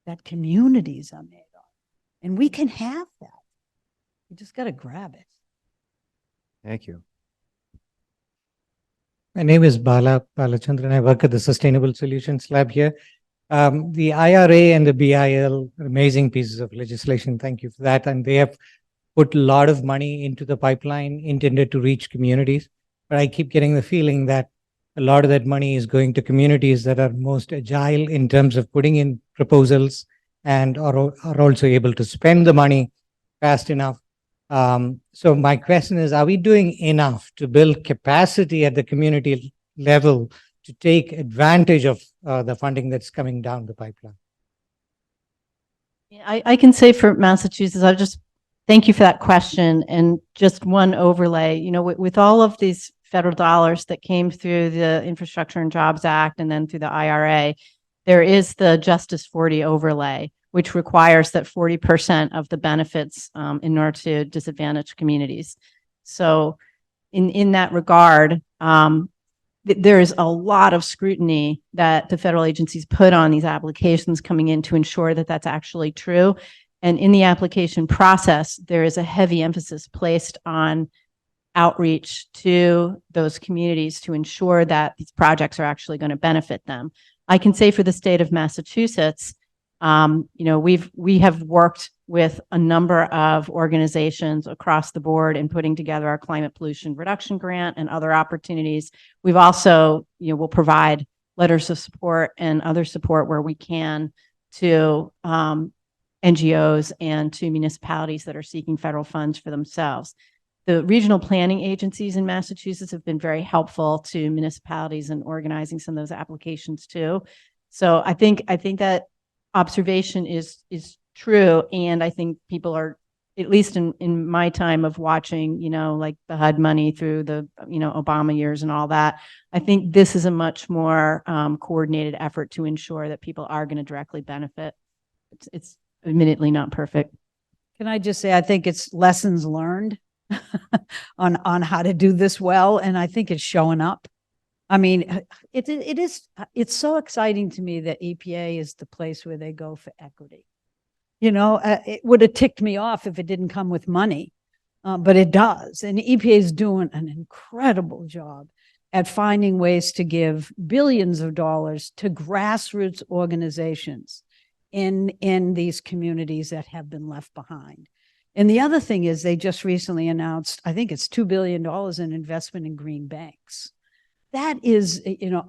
that communities are made on. And we can have that. We just got to grab it. Thank you. My name is Bala Palachandran. I work at the Sustainable Solutions Lab here. The IRA and the BIL are amazing pieces of legislation. Thank you for that. And they have put a lot of money into the pipeline intended to reach communities. But I keep getting the feeling that a lot of that money is going to communities that are most agile in terms of putting in proposals and are also able to spend the money fast enough. So my question is, are we doing enough to build capacity at the community level to take advantage of the funding that's coming down the pipeline? I can say for Massachusetts, I'll just thank you for that question. And just one overlay, you know, with all of these federal dollars that came through the Infrastructure and Jobs Act and then through the IRA, there is the Justice 40 overlay, which requires that 40% of the benefits in order to disadvantaged communities. So in that regard, there is a lot of scrutiny that the federal agencies put on these applications coming in to ensure that that's actually true. And in the application process, there is a heavy emphasis placed on outreach to those communities to ensure that these projects are actually going to benefit them. I can say for the state of Massachusetts, you know, we have worked with a number of organizations across the board in putting together our climate pollution reduction grant and other opportunities. We've also, you know, will provide letters of support and other support where we can to NGOs and to municipalities that are seeking federal funds for themselves. The regional planning agencies in Massachusetts have been very helpful to municipalities in organizing some of those applications too. So I think that observation is true. And I think people are, at least in my time of watching, you know, like the HUD money through the, you know, Obama years and all that, I think this is a much more coordinated effort to ensure that people are going to directly benefit. It's admittedly not perfect. Can I just say, I think it's lessons learned on how to do this well. And I think it's showing up. I mean, it's so exciting to me that EPA is the place where they go for equity. You know, it would have ticked me off if it didn't come with money, but it does. And EPA is doing an incredible job at finding ways to give billions of dollars to grassroots organizations in these communities that have been left behind. And the other thing is they just recently announced, I think it's $2 billion in investment in green banks. That is, you know,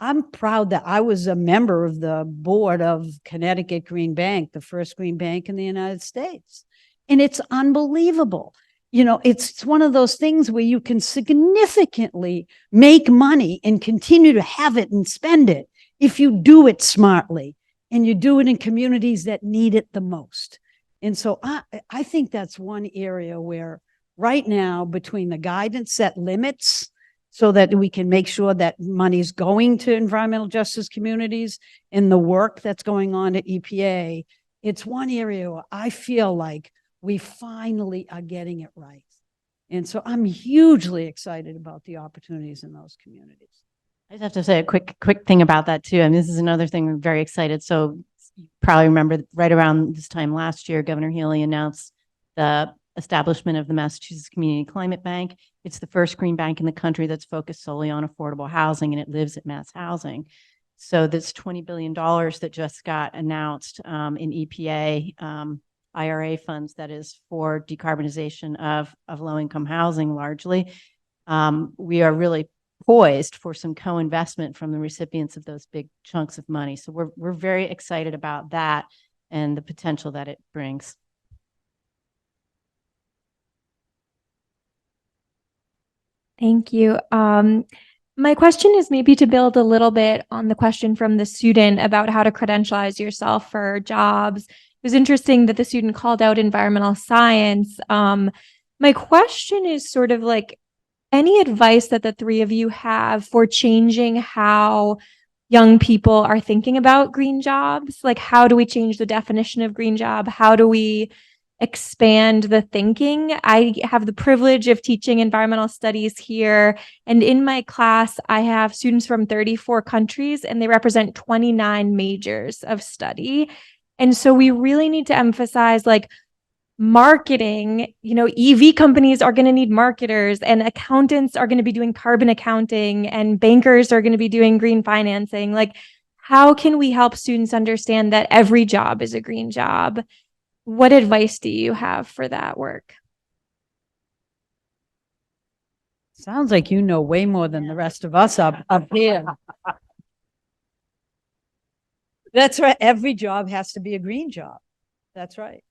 I'm proud that I was a member of the board of Connecticut Green Bank, the first green bank in the United States. And it's unbelievable. You know, it's one of those things where you can significantly make money and continue to have it and spend it if you do it smartly and you do it in communities that need it the most. And so I think that's one area where right now, between the guidance set limits so that we can make sure that money's going to environmental justice communities and the work that's going on at EPA, it's one area where I feel like we finally are getting it right. And so I'm hugely excited about the opportunities in those communities. I just have to say a quick thing about that too. I mean, this is another thing I'm very excited. So you probably remember right around this time last year, Governor Healy announced the establishment of the Massachusetts Community Climate Bank. It's the first green bank in the country that's focused solely on affordable housing, and it lives at Mass Housing. So this $20 billion that just got announced in EPA IRA funds, that is for decarbonization of low-income housing largely. We are really poised for some co-investment from the recipients of those big chunks of money. So we're very excited about that and the potential that it brings. Thank you. My question is maybe to build a little bit on the question from the student about how to credentialize yourself for jobs. It was interesting that the student called out environmental science. My question is sort of like, any advice that the three of you have for changing how young people are thinking about green jobs? Like, how do we change the definition of green job? How do we expand the thinking? I have the privilege of teaching environmental studies here, and in my class, I have students from 34 countries, and they represent 29 majors of study. And so we really need to emphasize, like, marketing. EV companies are going to need marketers, and accountants are going to be doing carbon accounting, and bankers are going to be doing green financing. Like, how can we help students understand that every job is a green job? What advice do you have for that work? Sounds like you know way more than the rest of us up here. That's right. Every job has to be a green job. That's right.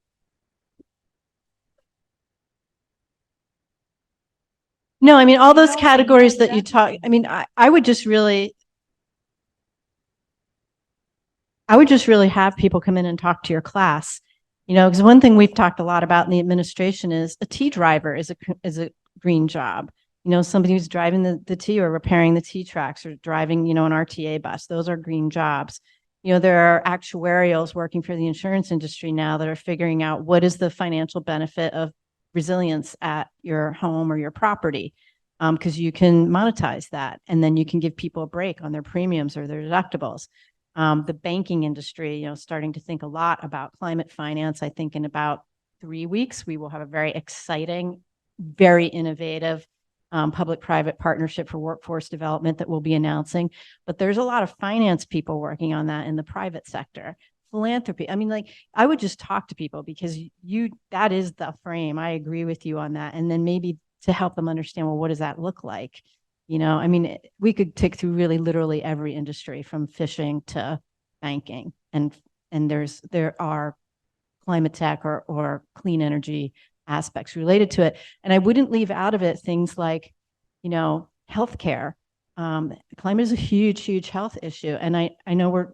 No, I mean, all those categories that you talk, I mean, I would just really have people come in and talk to your class, because one thing we've talked a lot about in the administration is a T driver is a green job. Somebody who's driving the T or repairing the T tracks or driving, an RTA bus. Those are green jobs. There are actuarials working for the insurance industry now that are figuring out what is the financial benefit of resilience at your home or your property, because you can monetize that, and then you can give people a break on their premiums or their deductibles. The banking industry, starting to think a lot about climate finance. I think in about 3 weeks, we will have a very exciting, very innovative public-private partnership for workforce development that we'll be announcing. But there's a lot of finance people working on that in the private sector. Philanthropy. I mean, like, I would just talk to people, because that is the frame. I agree with you on that. And then maybe to help them understand, well, what does that look like? I mean, we could tick through really literally every industry from fishing to banking, and there are climate tech or clean energy aspects related to it. And I wouldn't leave out of it things like, healthcare. Climate is a huge, huge health issue. And I know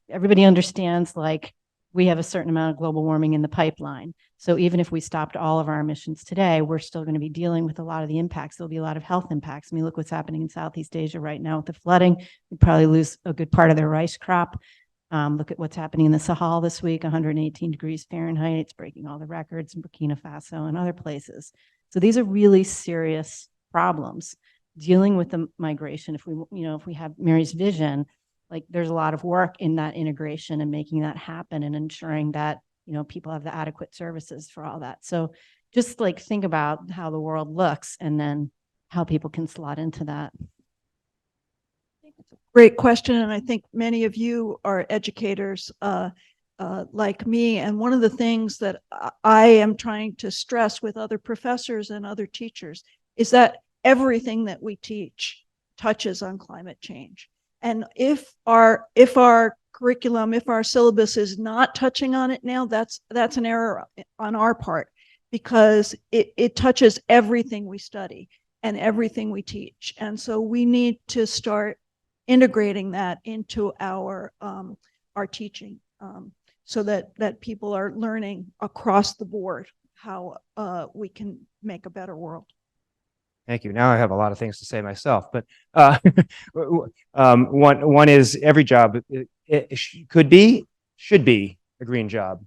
everybody understands, like, we have a certain amount of global warming in the pipeline. So even if we stopped all of our emissions today, we're still going to be dealing with a lot of the impacts. There'll be a lot of health impacts. I mean, look what's happening in Southeast Asia right now with the flooding. We probably lose a good part of their rice crop. Look at what's happening in the Sahel this week, 118 degrees Fahrenheit. It's breaking all the records in Burkina Faso and other places. So these are really serious problems. Dealing with the migration, if we have Mary's vision, like, there's a lot of work in that integration and making that happen and ensuring that, people have the adequate services for all that. So just, like, think about how the world looks and then how people can slot into that. Great question. And I think many of you are educators like me. And one of the things that I am trying to stress with other professors and other teachers is that everything that we teach touches on climate change. And if our curriculum, if our syllabus is not touching on it now, that's an error on our part, because it touches everything we study and everything we teach. And so we need to start integrating that into our teaching, so that people are learning across the board how we can make a better world. Thank you. Now I have a lot of things to say myself, but one is every job should be a green job.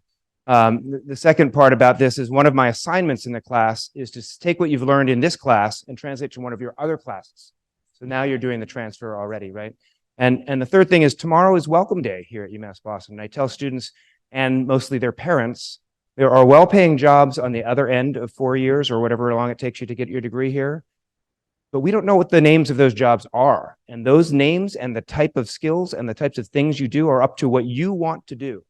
The second part about this is one of my assignments in the class is to take what you've learned in this class and translate to one of your other classes. So now you're doing the transfer already, right? And the third thing is tomorrow is welcome day here at UMass Boston. And I tell students, and mostly their parents, There are well-paying jobs on the other end of 4 years or whatever long it takes you to get your degree here. But we don't know what the names of those jobs are. And those names and the type of skills and the types of things you do are up to what you want to do.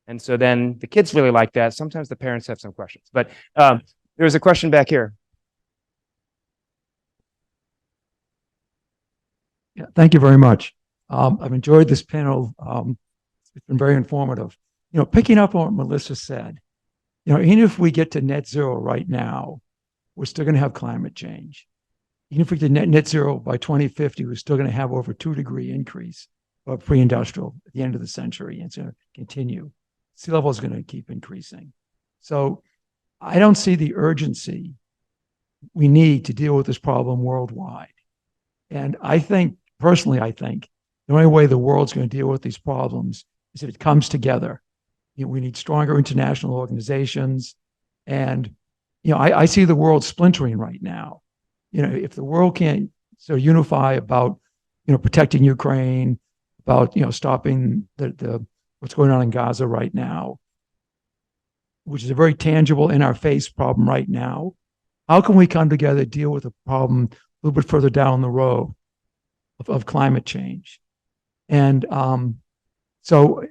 And so then the kids really like that. Sometimes the parents have some questions. But there's a question back here. Yeah, thank you very much. I've enjoyed this panel. It's been very informative. You know, picking up on what Melissa said, you know, even if we get to net zero right now, we're still going to have climate change. Even if we get net zero by 2050, we're still going to have over 2-degree increase of pre-industrial at the end of the century. And it's going to continue. Sea level is going to keep increasing. So I don't see the urgency we need to deal with this problem worldwide. And I think, personally, I think the only way the world's going to deal with these problems is if it comes together. You know, we need stronger international organizations. And, you know, I see the world splintering right now. You know, if the world can't so unify about, you know, protecting Ukraine, about, you know, stopping the what's going on in Gaza right now, which is a very tangible in our face problem right now, how can we come together to deal with a problem a little bit further down the road of climate change? And so,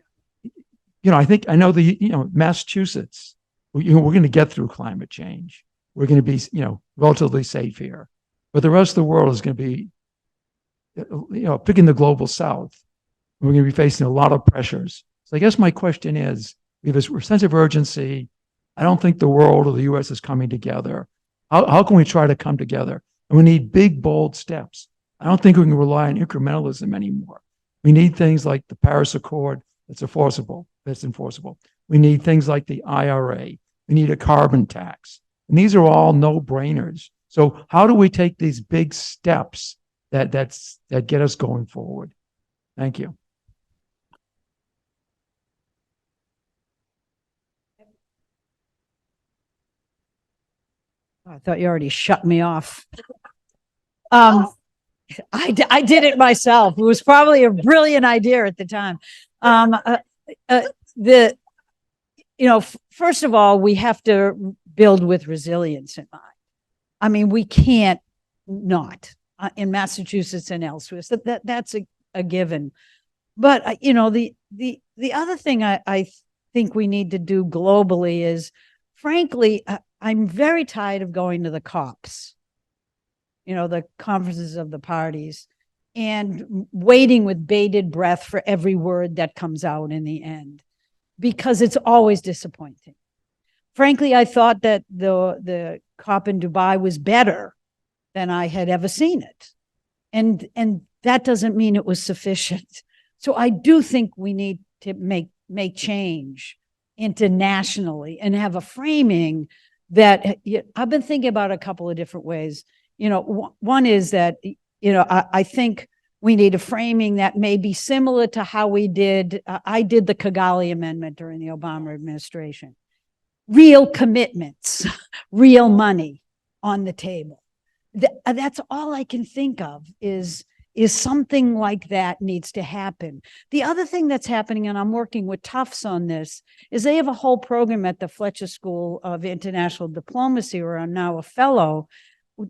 you know, I know you know, Massachusetts, you know, we're going to get through climate change. We're going to be, you know, relatively safe here. But the rest of the world is going to be, you know, picking the global south. We're going to be facing a lot of pressures. So I guess my question is, we have a sense of urgency. I don't think the world or the U.S. is coming together. How can we try to come together? And we need big, bold steps. I don't think we can rely on incrementalism anymore. We need things like the Paris Accord that's enforceable. We need things like the IRA. We need a carbon tax. And these are all no-brainers. So how do we take these big steps that get us going forward? Thank you. I thought you already shut me off. I did it myself. It was probably a brilliant idea at the time. You know, first of all, we have to build with resilience in mind. I mean, we can't not in Massachusetts and elsewhere. So that's a given. But you know, the other thing I think we need to do globally is, frankly, I'm very tired of going to the COPs, you know, the conferences of the parties, and waiting with bated breath for every word that comes out in the end, because it's always disappointing. Frankly, I thought that the COP in Dubai was better than I had ever seen it. And that doesn't mean it was sufficient. So I do think we need to make change internationally and have a framing that I've been thinking about a couple of different ways. You know, one is that, you know, I think we need a framing that may be similar to how I did the Kigali Amendment during the Obama administration. Real commitments, real money on the table. That's all I can think of is something like that needs to happen. The other thing that's happening, and I'm working with Tufts on this, is they have a whole program at the Fletcher School of International Diplomacy, where I'm now a fellow,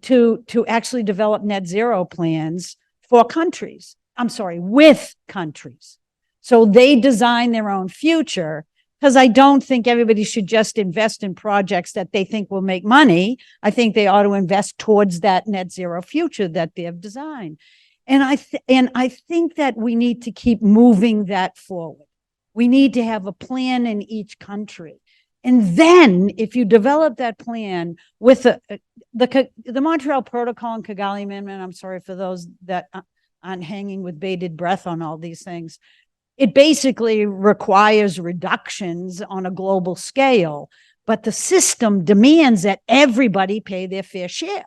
to actually develop net zero plans for countries. I'm sorry, with countries. So they design their own future, because I don't think everybody should just invest in projects that they think will make money. I think they ought to invest towards that net zero future that they have designed. And I think that we need to keep moving that forward. We need to have a plan in each country. And then if you develop that plan with the Montreal Protocol and Kigali Amendment, I'm sorry for those that aren't hanging with bated breath on all these things, it basically requires reductions on a global scale, but the system demands that everybody pay their fair share.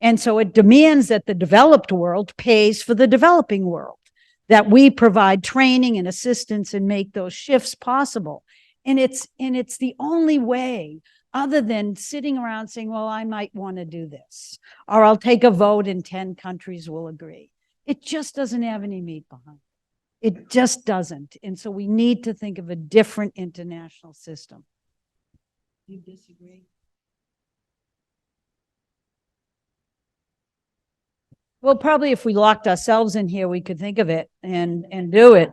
And so it demands that the developed world pays for the developing world, that we provide training and assistance and make those shifts possible. And it's the only way, other than sitting around saying, well, I might want to do this, or I'll take a vote and 10 countries will agree. It just doesn't have any meat behind it. It just doesn't. And so we need to think of a different international system. You disagree? Well, probably if we locked ourselves in here, we could think of it and do it.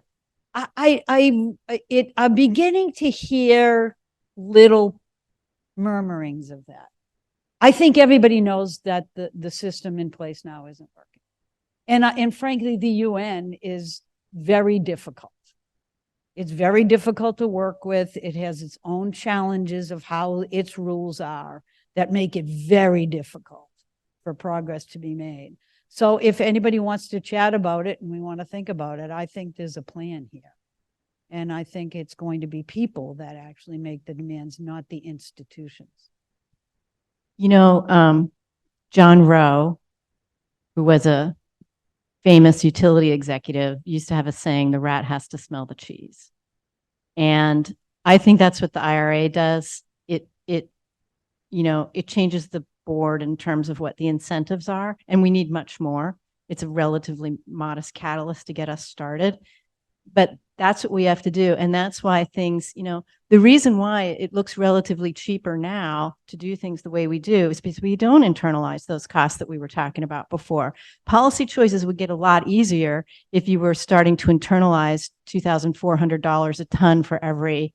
I'm beginning to hear little murmurings of that. I think everybody knows that the system in place now isn't working. And frankly, the UN is very difficult. It's very difficult to work with. It has its own challenges of how its rules are that make it very difficult for progress to be made. So if anybody wants to chat about it and we want to think about it, I think there's a plan here. And I think it's going to be people that actually make the demands, not the institutions. You know, John Rowe, who was a famous utility executive, used to have a saying, the rat has to smell the cheese. And I think that's what the IRA does. It changes the board in terms of what the incentives are, and we need much more. It's a relatively modest catalyst to get us started, but that's what we have to do. And that's why things, the reason why it looks relatively cheaper now to do things the way we do is because we don't internalize those costs that we were talking about before. Policy choices would get a lot easier if you were starting to internalize $2,400 a ton for every,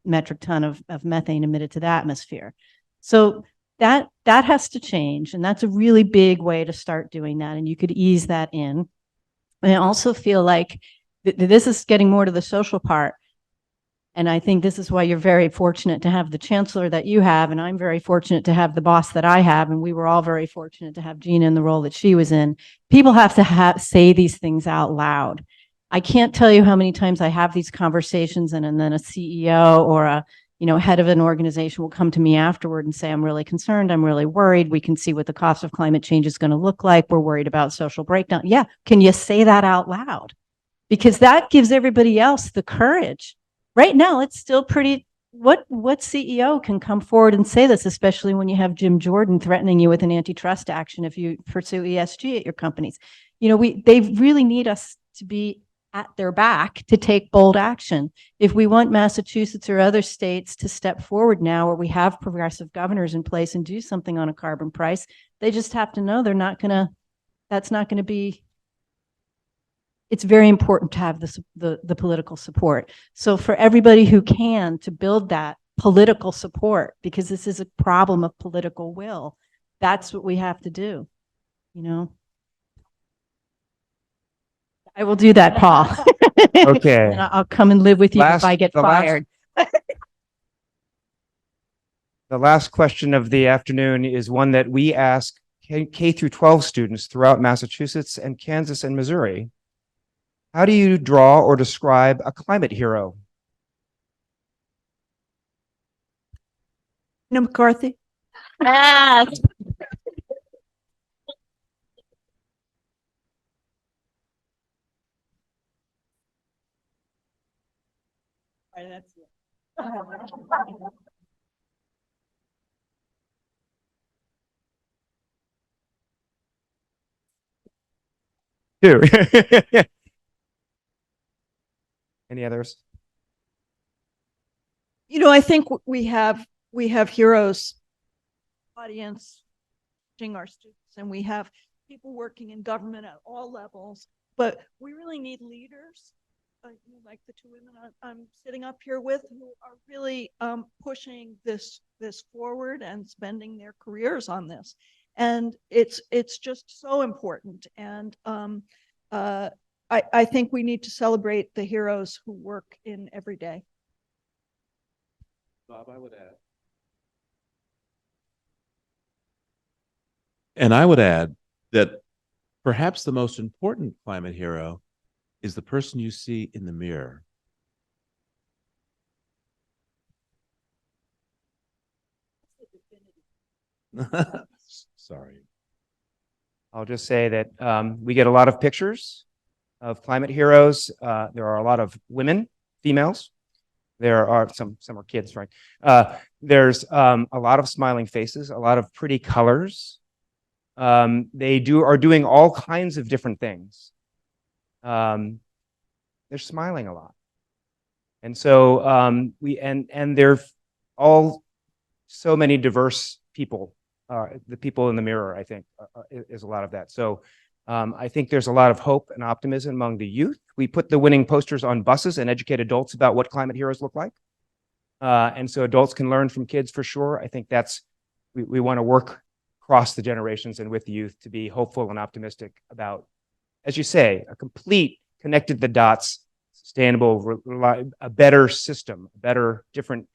metric ton of methane emitted to the atmosphere. So that has to change. And that's a really big way to start doing that. And you could ease that in. And I also feel like this is getting more to the social part. And I think this is why you're very fortunate to have the chancellor that you have. And I'm very fortunate to have the boss that I have. And we were all very fortunate to have Gina in the role that she was in. People have to say these things out loud. I can't tell you how many times I have these conversations and then a CEO or a head of an organization will come to me afterward and say, I'm really concerned. I'm really worried. We can see what the cost of climate change is going to look like. We're worried about social breakdown. Yeah. Can you say that out loud? Because that gives everybody else the courage. Right now, it's still pretty, what CEO can come forward and say this, especially when you have Jim Jordan threatening you with an antitrust action if you pursue ESG at your companies? They really need us to be at their back to take bold action. If we want Massachusetts or other states to step forward now, where we have progressive governors in place and do something on a carbon price, they just have to know that's not going to be, it's very important to have the political support. So for everybody who can, to build that political support, because this is a problem of political will, that's what we have to do, I will do that, Paul. Okay. And I'll come and live with you if I get fired. The last question of the afternoon is one that we ask K through 12 students throughout Massachusetts and Kansas and Missouri. How do you draw or describe a climate hero? McCarthy. Ah, Two. Any others? I think we have heroes, audience, teaching our students, and we have people working in government at all levels, but we really need leaders like the two women I'm sitting up here with, who are really pushing this forward and spending their careers on this. And it's just so important. And I think we need to celebrate the heroes who work in every day. Bob, I would add. And I would add that perhaps the most important climate hero is the person you see in the mirror. Sorry. I'll just say that we get a lot of pictures of climate heroes. There are a lot of women, females. There are some are kids, right? There's a lot of smiling faces, a lot of pretty colors. They are doing all kinds of different things. They're smiling a lot. And so they're all so many diverse people. The people in the mirror, I think, is a lot of that. So I think there's a lot of hope and optimism among the youth. We put the winning posters on buses and educate adults about what climate heroes look like. And so adults can learn from kids for sure. I think we want to work across the generations and with the youth to be hopeful and optimistic about, as you say, a complete connected the dots, sustainable, a better system, a better, different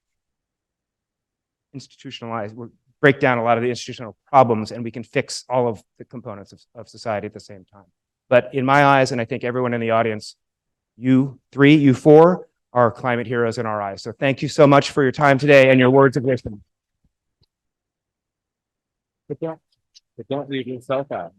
institutionalized, we'll break down a lot of the institutional problems and we can fix all of the components of society at the same time. But in my eyes, and I think everyone in the audience, you three, you four are climate heroes in our eyes. So thank you so much for your time today and your words of wisdom. But don't leave yourself out.